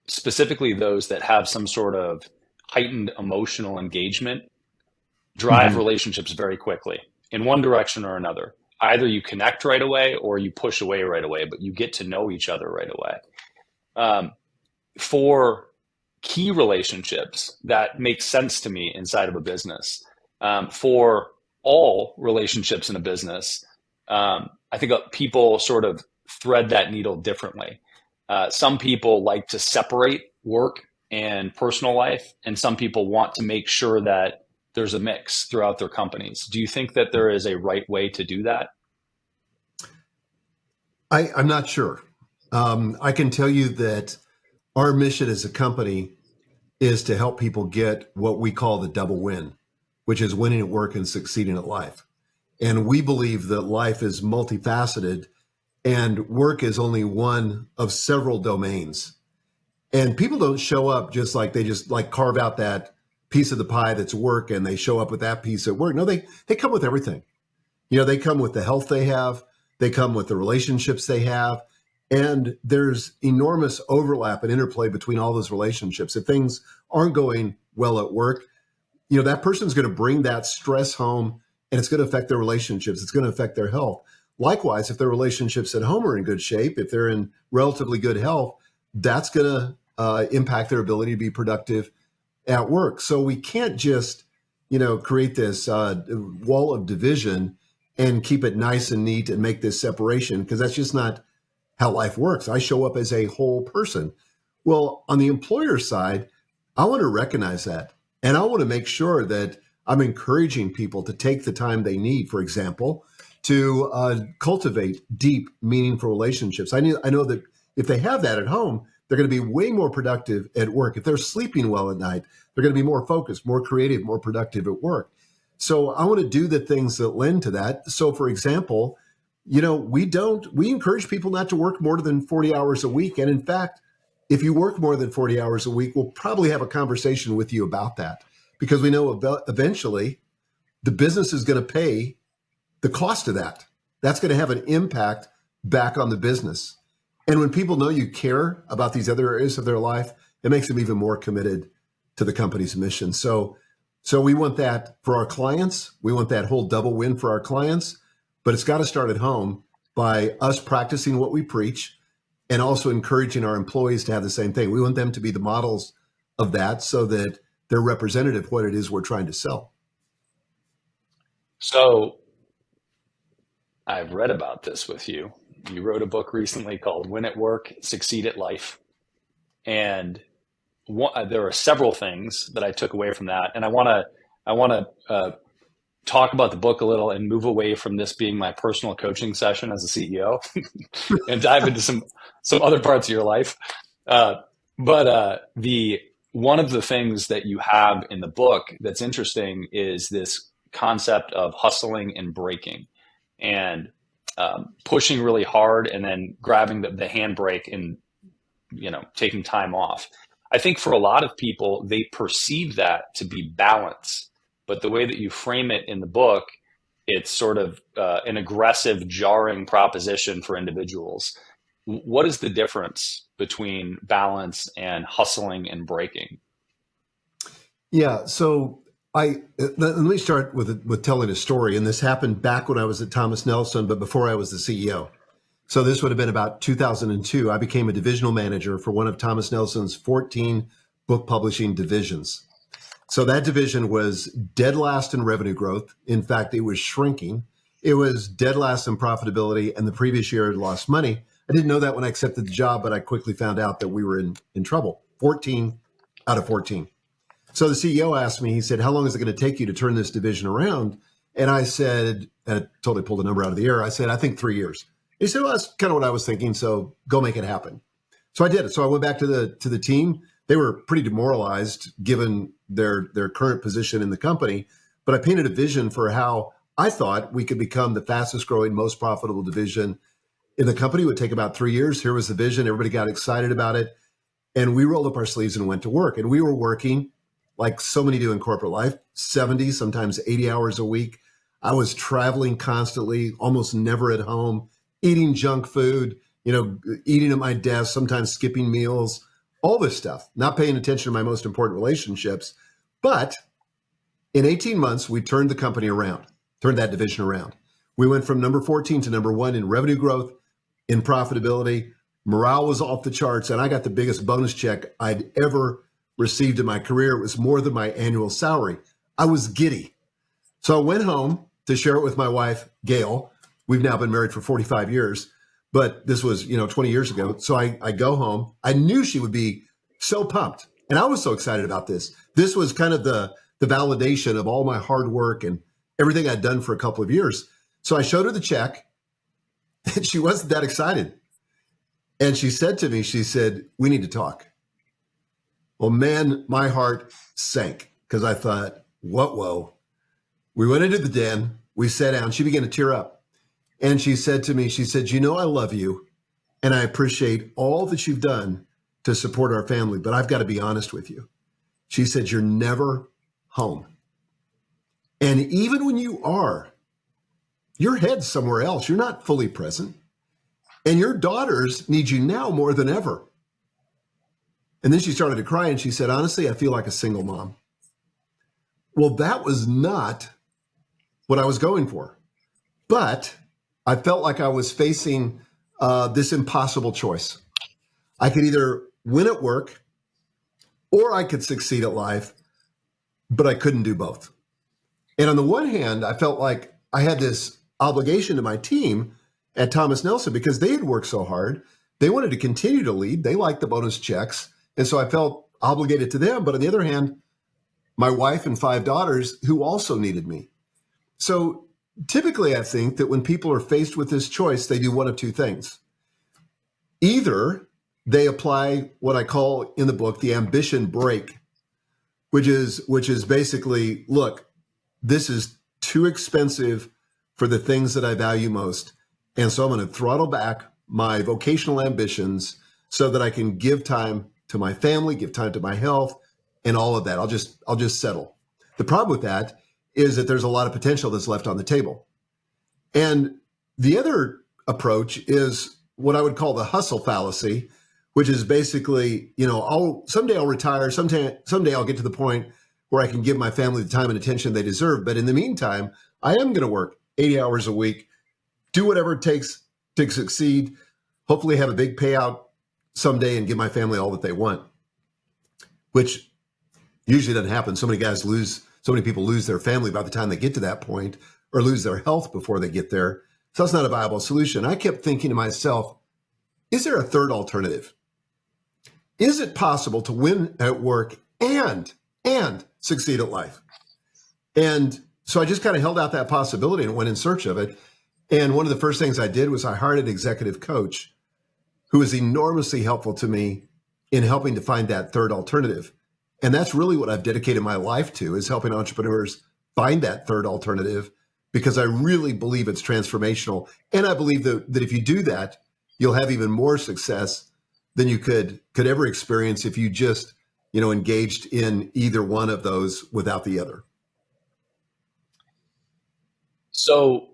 specifically those that have some sort of heightened emotional engagement, drive relationships very quickly in one direction or another. Either you connect right away or you push away right away, but you get to know each other right away. For key relationships that make sense to me inside of a business, for all relationships in a business, I think people sort of thread that needle differently. Some people like to separate work and personal life, and some people want to make sure that there's a mix throughout their companies. Do you think that there is a right way to do that? I'm not sure. I can tell you that our mission as a company is to help people get what we call the double win, which is winning at work and succeeding at life. And we believe that life is multifaceted and work is only one of several domains. And people don't show up just like they just like carve out that piece of the pie that's work and they show up with that piece at work. No, they come with everything. They come with the health they have, they come with the relationships they have, and there's enormous overlap and interplay between all those relationships. If things aren't going well at work, that person's going to bring that stress home, and it's going to affect their relationships. It's going to affect their health. Likewise, if their relationships at home are in good shape, if they're in relatively good health, that's going to impact their ability to be productive at work. So we can't just, create this wall of division and keep it nice and neat and make this separation, because that's just not how life works. I show up as a whole person. Well, on the employer side, I want to recognize that. And I want to make sure that I'm encouraging people to take the time they need, for example, to cultivate deep, meaningful relationships. I know that if they have that at home, they're going to be way more productive at work. If they're sleeping well at night, they're going to be more focused, more creative, more productive at work. So I want to do the things that lend to that. So, for example, we encourage people not to work more than 40 hours a week. And in fact, if you work more than 40 hours a week, we'll probably have a conversation with you about that, because we know eventually the business is going to pay the cost of that. That's going to have an impact back on the business. And when people know you care about these other areas of their life, it makes them even more committed to the company's mission. So we want that for our clients. We want that whole double win for our clients, but it's got to start at home by us practicing what we preach and also encouraging our employees to have the same thing. We want them to be the models of that so that they're representative of what it is we're trying to sell. So I've read about this with you. You wrote a book recently called Win at Work, Succeed at Life. And there are several things that I took away from that. And I want to talk about the book a little and move away from this being my personal coaching session as a CEO and dive into some other parts of your life. But one of the things that you have in the book that's interesting is this concept of hustling and breaking, and pushing really hard and then grabbing the handbrake and taking time off. I think for a lot of people, they perceive that to be balance, but the way that you frame it in the book, it's sort of an aggressive, jarring proposition for individuals. What is the difference between balance and hustling and breaking? Yeah, so let me start with telling a story, and this happened back when I was at Thomas Nelson, but before I was the CEO. So this would have been about 2002. I became a divisional manager for one of Thomas Nelson's 14 book publishing divisions. So that division was dead last in revenue growth. In fact, it was shrinking. It was dead last in profitability, and the previous year had lost money. I didn't know that when I accepted the job, but I quickly found out that we were in trouble. 14 out of 14. So the CEO asked me, he said, how long is it going to take you to turn this division around? And I said, and I totally pulled a number out of the air. I said, I think 3 years. He said, well, that's kind of what I was thinking. So go make it happen. So I did it. So I went back to the team. They were pretty demoralized given their current position in the company. But I painted a vision for how I thought we could become the fastest growing, most profitable division in the company. It would take about 3 years. Here was the vision. Everybody got excited about it. And we rolled up our sleeves and went to work. And we were working like so many do in corporate life, 70, sometimes 80 hours a week. I was traveling constantly, almost never at home, eating junk food, eating at my desk, sometimes skipping meals, all this stuff, not paying attention to my most important relationships. But in 18 months, we turned the company around, turned that division around. We went from number 14 to number 1 in revenue growth, in profitability. Morale was off the charts, and I got the biggest bonus check I'd ever received in my career. It was more than my annual salary. I was giddy. So I went home to share it with my wife, Gail. We've now been married for 45 years, but this was, 20 years ago. So I go home. I knew she would be so pumped. And I was so excited about this. This was kind of the validation of all my hard work and everything I'd done for a couple of years. So I showed her the check, and she wasn't that excited. And she said to me, she said, we need to talk. Well, man, my heart sank because I thought, whoa. We went into the den. We sat down. She began to tear up. And she said to me, she said, I love you. And I appreciate all that you've done to support our family. But I've got to be honest with you. She said, you're never home. And even when you are, your head's somewhere else. You're not fully present. And your daughters need you now more than ever. And then she started to cry and she said, honestly, I feel like a single mom. Well, that was not what I was going for. But I felt like I was facing this impossible choice. I could either win at work or I could succeed at life, but I couldn't do both. And on the one hand, I felt like I had this obligation to my team at Thomas Nelson because they had worked so hard. They wanted to continue to lead. They liked the bonus checks. And so I felt obligated to them. But on the other hand, my wife and 5 daughters who also needed me. So typically, I think that when people are faced with this choice, they do one of two things. Either they apply what I call in the book the ambition brake, which is basically, look, this is too expensive for the things that I value most. And so I'm going to throttle back my vocational ambitions so that I can give time to my family, give time to my health, and all of that. I'll just settle. The problem with that is that there's a lot of potential that's left on the table. And the other approach is what I would call the hustle fallacy, which is basically, someday I'll retire, someday I'll get to the point where I can give my family the time and attention they deserve. But in the meantime, I am going to work 80 hours a week, do whatever it takes to succeed, hopefully have a big payout someday and give my family all that they want, which usually doesn't happen. So many people lose their family by the time they get to that point, or lose their health before they get there. So that's not a viable solution. I kept thinking to myself, is there a third alternative? Is it possible to win at work and succeed at life? And so I just kind of held out that possibility and went in search of it. And one of the first things I did was I hired an executive coach who was enormously helpful to me in helping to find that third alternative. And that's really what I've dedicated my life to, is helping entrepreneurs find that third alternative, because I really believe it's transformational. And I believe that if you do that, you'll have even more success than you could ever experience if you just, engaged in either one of those without the other. So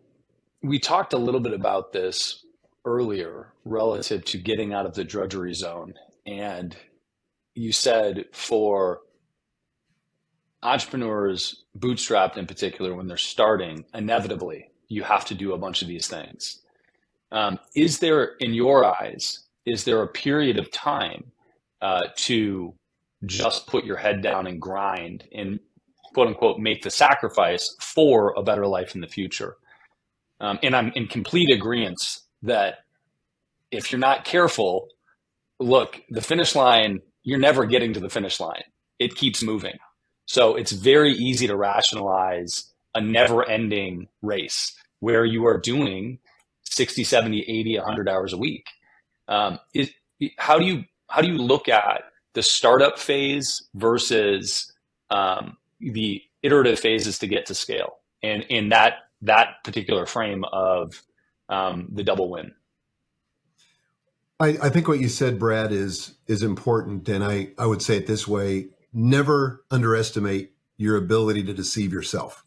we talked a little bit about this earlier relative to getting out of the drudgery zone. And you said for entrepreneurs, bootstrapped in particular, when they're starting, inevitably, you have to do a bunch of these things. Is there, in your eyes, a period of time to just put your head down and grind and, quote unquote, make the sacrifice for a better life in the future? And I'm in complete agreement that if you're not careful, look, the finish line, you're never getting to the finish line. It keeps moving. So it's very easy to rationalize a never-ending race where you are doing 60, 70, 80, 100 hours a week. How do you look at the startup phase versus the iterative phases to get to scale, and in that particular frame of the double win? I think what you said, Brad, is important. And I would say it this way: never underestimate your ability to deceive yourself.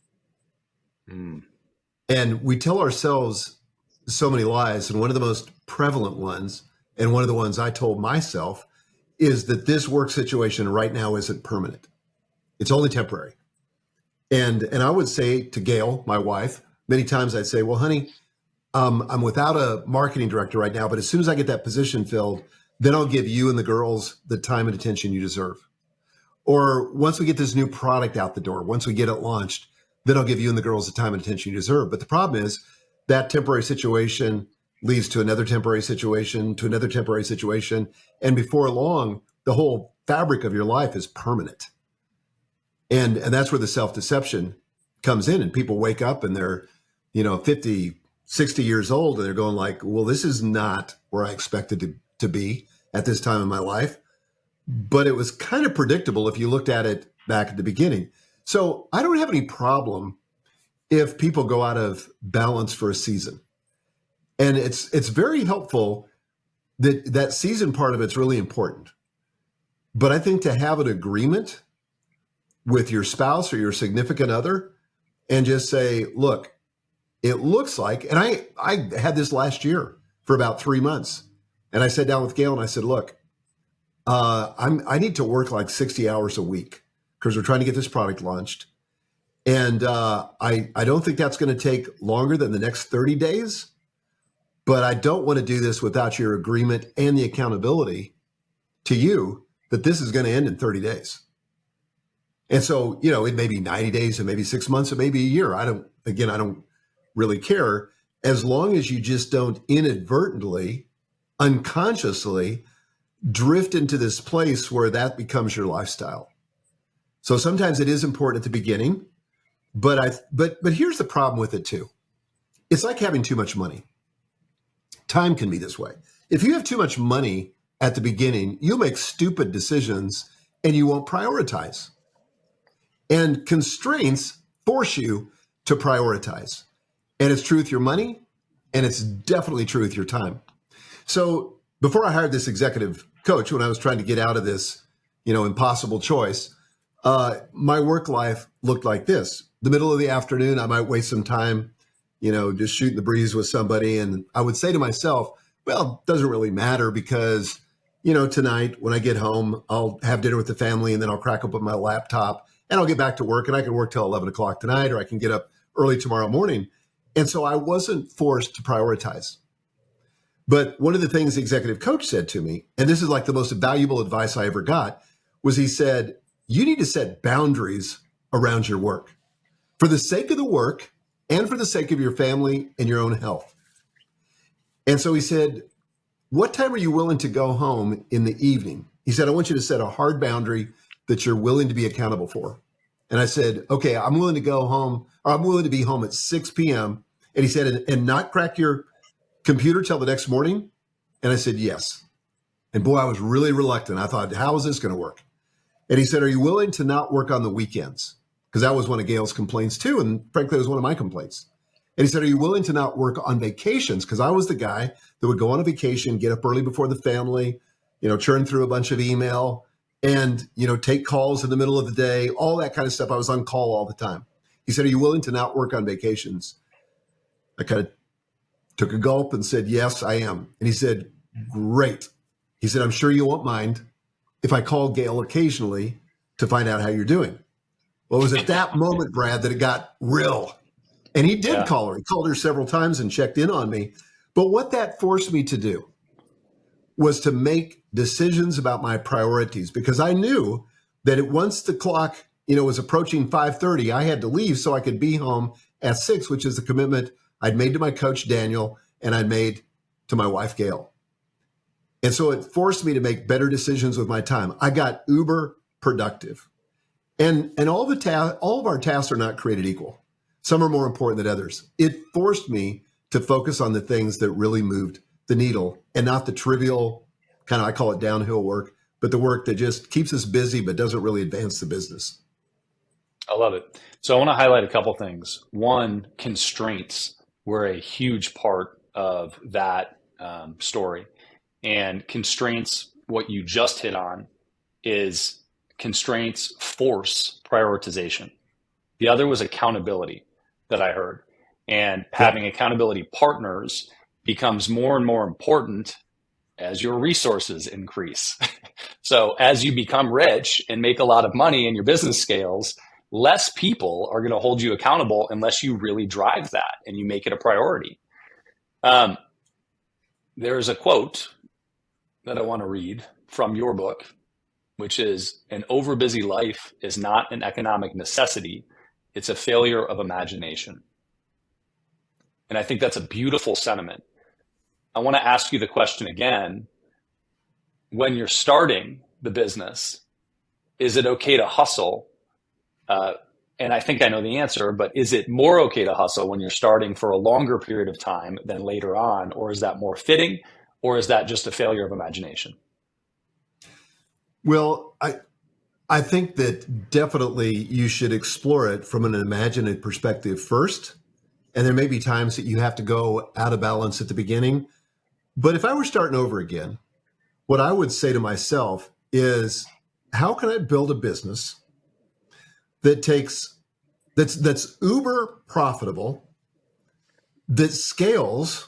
And we tell ourselves so many lies. And one of the most prevalent ones, and one of the ones I told myself, is that this work situation right now isn't permanent. It's only temporary. And I would say to Gail, my wife, many times I'd say, well, honey, I'm without a marketing director right now, but as soon as I get that position filled, then I'll give you and the girls the time and attention you deserve. Or once we get this new product out the door, once we get it launched, then I'll give you and the girls the time and attention you deserve. But the problem is that temporary situation leads to another temporary situation, to another temporary situation. And before long, the whole fabric of your life is permanent. And that's where the self-deception comes in. And people wake up and they're, 50, 60 years old, and they're going like, well, this is not where I expected to be at this time in my life. But it was kind of predictable if you looked at it back at the beginning. So I don't have any problem if people go out of balance for a season. And it's very helpful that season part of it's really important. But I think to have an agreement with your spouse or your significant other and just say, look, it looks like, and I had this last year for about 3 months. And I sat down with Gail and I said, look, I need to work like 60 hours a week because we're trying to get this product launched. And I don't think that's going to take longer than the next 30 days. But I don't want to do this without your agreement and the accountability to you that this is going to end in 30 days. And so, it may be 90 days, it may be 6 months, it may be a year. I don't really care, as long as you just don't inadvertently, unconsciously drift into this place where that becomes your lifestyle. So sometimes it is important at the beginning, but here's the problem with it too. It's like having too much money. Time can be this way. If you have too much money at the beginning, you'll make stupid decisions and you won't prioritize. And constraints force you to prioritize. And it's true with your money, and it's definitely true with your time. So before I hired this executive coach, when I was trying to get out of this, impossible choice, my work life looked like this. The middle of the afternoon, I might waste some time, just shooting the breeze with somebody. And I would say to myself, well, it doesn't really matter because, tonight when I get home, I'll have dinner with the family and then I'll crack open my laptop and I'll get back to work, and I can work till 11 o'clock tonight, or I can get up early tomorrow morning. And so I wasn't forced to prioritize. But one of the things the executive coach said to me, and this is like the most valuable advice I ever got, was he said, you need to set boundaries around your work for the sake of the work and for the sake of your family and your own health. And so he said, what time are you willing to go home in the evening? He said, I want you to set a hard boundary that you're willing to be accountable for. And I said, okay, I'm willing to go home, or I'm willing to be home at 6 p.m. And he said, and not crack your computer till the next morning? And I said, yes. And boy, I was really reluctant. I thought, how is this going to work? And he said, are you willing to not work on the weekends? Because that was one of Gail's complaints too. And frankly, it was one of my complaints. And he said, are you willing to not work on vacations? Because I was the guy that would go on a vacation, get up early before the family, churn through a bunch of email and, take calls in the middle of the day, all that kind of stuff. I was on call all the time. He said, are you willing to not work on vacations? I kind of took a gulp and said, yes, I am. And he said, great. He said, I'm sure you won't mind if I call Gail occasionally to find out how you're doing. Well, it was at that moment, Brad, that it got real. And he did call her. He called her several times and checked in on me. But what that forced me to do was to make decisions about my priorities, because I knew that once the clock, was approaching 5:30, I had to leave so I could be home at 6, which is the commitment I'd made to my coach, Daniel, and I'd made to my wife, Gail. And so it forced me to make better decisions with my time. I got uber productive. And all of our tasks are not created equal. Some are more important than others. It forced me to focus on the things that really moved the needle and not the trivial kind of, I call it downhill work, but the work that just keeps us busy but doesn't really advance the business. I love it. So I want to highlight a couple things. One, constraints were a huge part of that story. And constraints, what you just hit on, is constraints force prioritization. The other was accountability that I heard. And having accountability partners becomes more and more important as your resources increase. So as you become rich and make a lot of money and your business scales, less people are going to hold you accountable unless you really drive that and you make it a priority. There's a quote that I want to read from your book, which is, an overbusy life is not an economic necessity. It's a failure of imagination. And I think that's a beautiful sentiment. I want to ask you the question again. When you're starting the business, is it okay to hustle? And I think I know the answer, but is it more okay to hustle when you're starting for a longer period of time than later on? Or is that more fitting? Or is that just a failure of imagination? Well, I think that definitely you should explore it from an imaginative perspective first. And there may be times that you have to go out of balance at the beginning. But if I were starting over again, what I would say to myself is, how can I build a business that's uber profitable, that scales,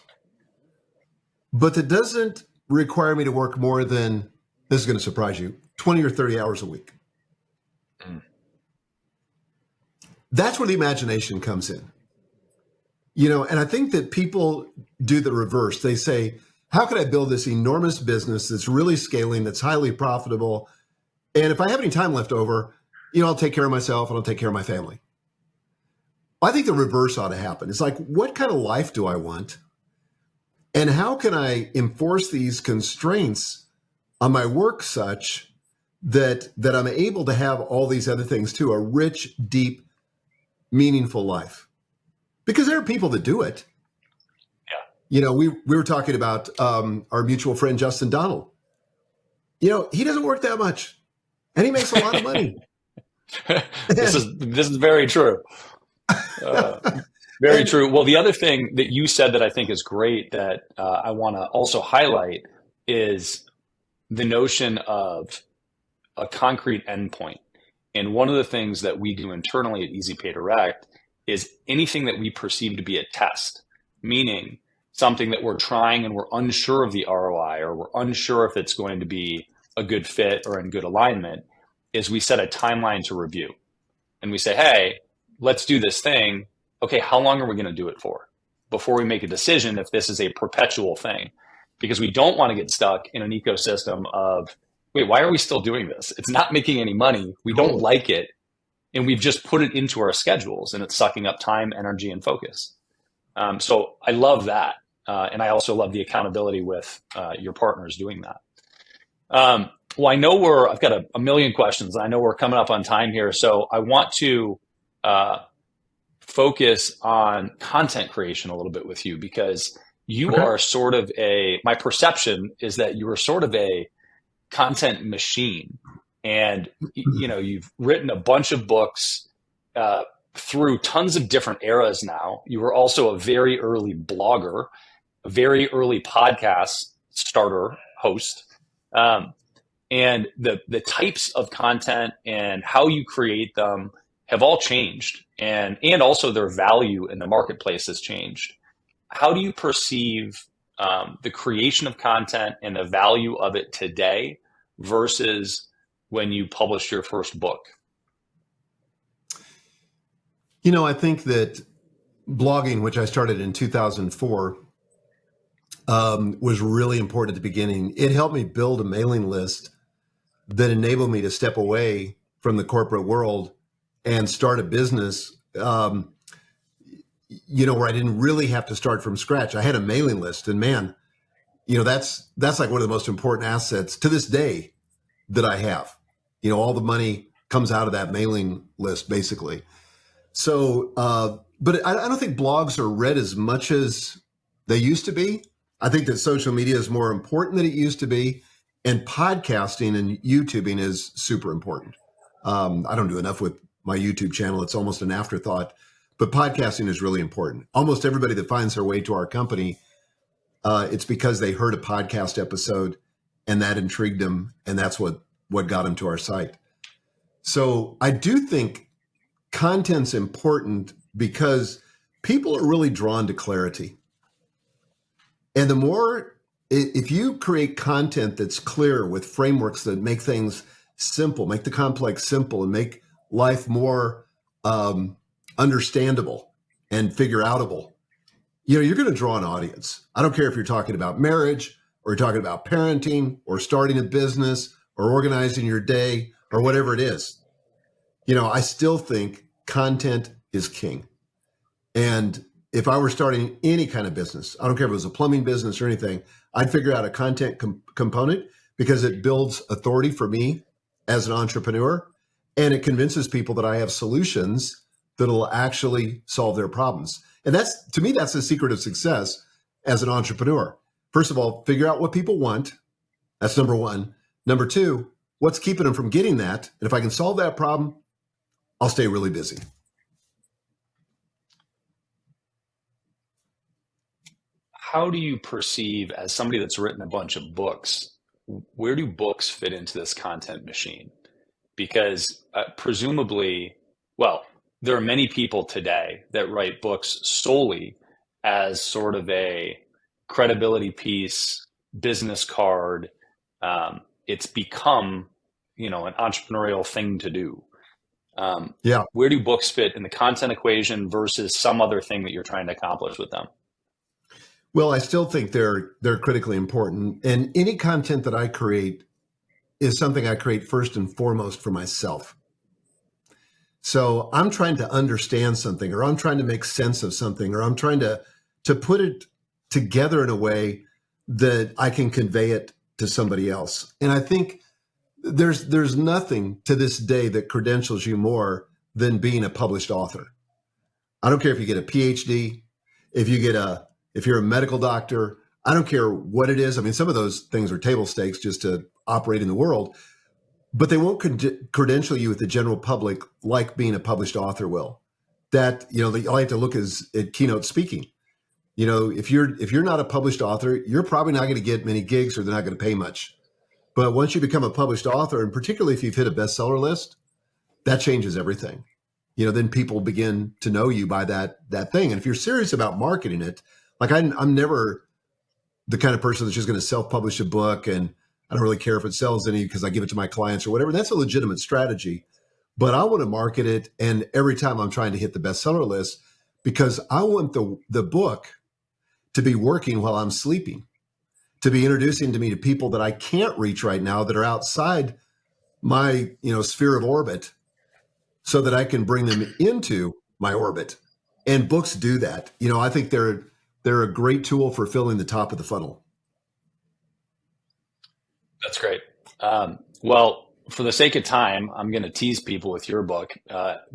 but that doesn't require me to work more than, this is going to surprise you, 20 or 30 hours a week. That's where the imagination comes in. And I think that people do the reverse. They say, how can I build this enormous business that's really scaling, that's highly profitable? And if I have any time left over, I'll take care of myself and I'll take care of my family. I think the reverse ought to happen. It's like, what kind of life do I want? And how can I enforce these constraints on my work such that I'm able to have all these other things too, a rich, deep, meaningful life? Because there are people that do it. Yeah. We were talking about our mutual friend, Justin Donald. He doesn't work that much and he makes a lot of money. This is very true. Very true. Well, the other thing that you said that I think is great that I want to also highlight is the notion of a concrete endpoint. And one of the things that we do internally at EasyPay Direct is anything that we perceive to be a test, meaning something that we're trying and we're unsure of the ROI or we're unsure if it's going to be a good fit or in good alignment, is we set a timeline to review. And we say, hey, let's do this thing. Okay, how long are we going to do it for before we make a decision if this is a perpetual thing? Because we don't want to get stuck in an ecosystem of, wait, why are we still doing this? It's not making any money. We don't like it. And we've just put it into our schedules and it's sucking up time, energy, and focus. So I love that. And I also love the accountability with your partners doing that. Well, I know I've got a million questions. I know we're coming up on time here. So I want to focus on content creation a little bit with you because you are sort of my perception is that you are sort of a content machine. And, you've written a bunch of books through tons of different eras now. You were also a very early blogger, a very early podcast starter host. And the types of content and how you create them have all changed. And also their value in the marketplace has changed. How do you perceive the creation of content and the value of it today versus when you published your first book? I think that blogging, which I started in 2004, was really important at the beginning. It helped me build a mailing list that enabled me to step away from the corporate world and start a business, where I didn't really have to start from scratch. I had a mailing list, and man, that's like one of the most important assets to this day that I have. All the money comes out of that mailing list, basically. So, but I don't think blogs are read as much as they used to be. I think that social media is more important than it used to be. And podcasting and YouTubing is super important. I don't do enough with my YouTube channel. It's almost an afterthought. But podcasting is really important. Almost everybody that finds their way to our company, it's because they heard a podcast episode and that intrigued them. And that's what got them to our site. So I do think content's important because people are really drawn to clarity. And the more, if you create content that's clear with frameworks that make things simple, make the complex simple, and make life more understandable and figure outable, you're going to draw an audience. I don't care if you're talking about marriage or you're talking about parenting or starting a business or organizing your day or whatever it is. I still think content is king. And if I were starting any kind of business, I don't care if it was a plumbing business or anything, I'd figure out a content component because it builds authority for me as an entrepreneur. And it convinces people that I have solutions that'll actually solve their problems. And to me, that's the secret of success as an entrepreneur. First of all, figure out what people want. That's number one. Number two, what's keeping them from getting that? And if I can solve that problem, I'll stay really busy. How do you perceive, as somebody that's written a bunch of books, where do books fit into this content machine? Because presumably, well, there are many people today that write books solely as sort of a credibility piece, business card. It's become, an entrepreneurial thing to do. Yeah. Where do books fit in the content equation versus some other thing that you're trying to accomplish with them? Well, I still think they're critically important. And any content that I create is something I create first and foremost for myself. So I'm trying to understand something, or I'm trying to make sense of something, or I'm trying to put it together in a way that I can convey it to somebody else. And I think there's nothing to this day that credentials you more than being a published author. I don't care if you get a PhD, if you're a medical doctor, I don't care what it is. I mean, some of those things are table stakes just to operate in the world, but they won't credential you with the general public like being a published author will. That, all I have to look is at keynote speaking. If you're not a published author, you're probably not going to get many gigs, or they're not going to pay much. But once you become a published author, and particularly if you've hit a bestseller list, that changes everything. Then people begin to know you by that thing. And if you're serious about marketing it, like I'm never the kind of person that's just going to self-publish a book and I don't really care if it sells any because I give it to my clients or whatever. That's a legitimate strategy. But I want to market it, and every time I'm trying to hit the bestseller list, because I want the book to be working while I'm sleeping, to be introducing to me to people that I can't reach right now that are outside my sphere of orbit, so that I can bring them into my orbit. And books do that. I think they're a great tool for filling the top of the funnel. That's great. Well, for the sake of time, I'm going to tease people with your book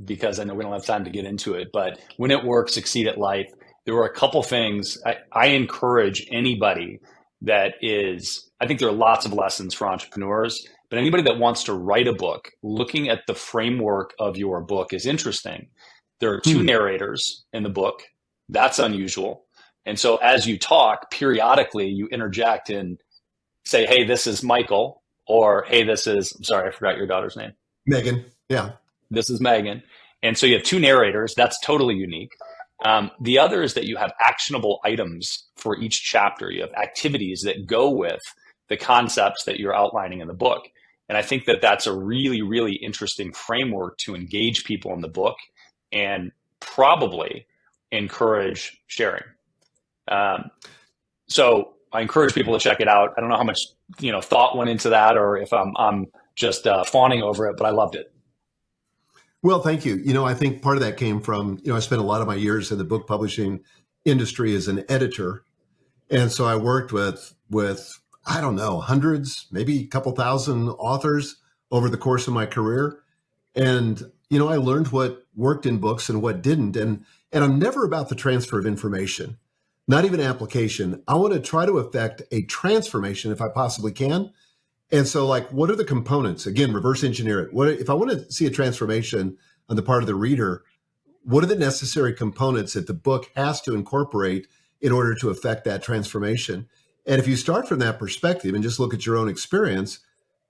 because I know we don't have time to get into it. But When It Works, Succeed at Life, there were a couple things I encourage anybody that is, I think there are lots of lessons for entrepreneurs, but anybody that wants to write a book, looking at the framework of your book is interesting. There are two narrators in the book. That's unusual. And so as you talk, periodically you interject and say, hey, this is Michael, or hey, I'm sorry, I forgot your daughter's name. Megan. Yeah. This is Megan. And so you have two narrators. That's totally unique. The other is that you have actionable items for each chapter. You have activities that go with the concepts that you're outlining in the book. And I think that that's a really, really interesting framework to engage people in the book and probably encourage sharing. So I encourage people to check it out. I don't know how much thought went into that, or if I'm just fawning over it, but I loved it. Well, thank you. I think part of that came from, I spent a lot of my years in the book publishing industry as an editor. And so I worked with I don't know, hundreds, maybe a couple thousand authors over the course of my career. And, I learned what worked in books and what didn't. And I'm never about the transfer of information, not even application. I want to try to affect a transformation if I possibly can. And so, what are the components? Again, reverse engineer it. If I want to see a transformation on the part of the reader, what are the necessary components that the book has to incorporate in order to affect that transformation? And if you start from that perspective and just look at your own experience,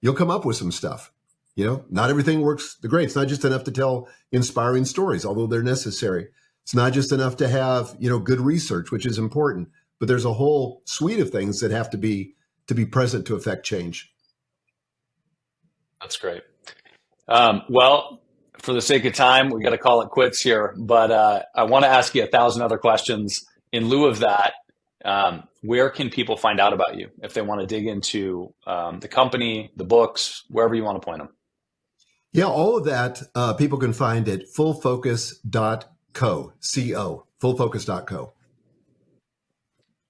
you'll come up with some stuff. Not everything works great. It's not just enough to tell inspiring stories, although they're necessary. It's not just enough to have, good research, which is important, but there's a whole suite of things that have to be present to affect change. That's great. Well, for the sake of time, we got to call it quits here, but I want to ask you 1,000 other questions. In lieu of that, where can people find out about you if they want to dig into the company, the books, wherever you want to point them? Yeah, all of that people can find at fullfocus.co, fullfocus.co.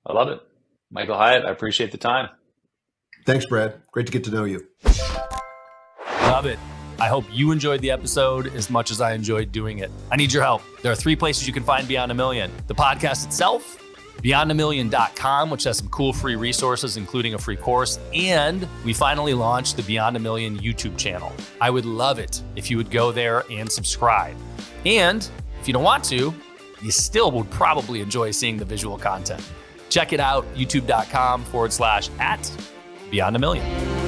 I love it. Michael Hyatt, I appreciate the time. Thanks, Brad. Great to get to know you. Love it. I hope you enjoyed the episode as much as I enjoyed doing it. I need your help. There are 3 places you can find Beyond a Million. The podcast itself, beyondamillion.com, which has some cool free resources, including a free course. And we finally launched the Beyond a Million YouTube channel. I would love it if you would go there and subscribe. And if you don't want to, you still would probably enjoy seeing the visual content. Check it out, youtube.com/@Beyond a Million.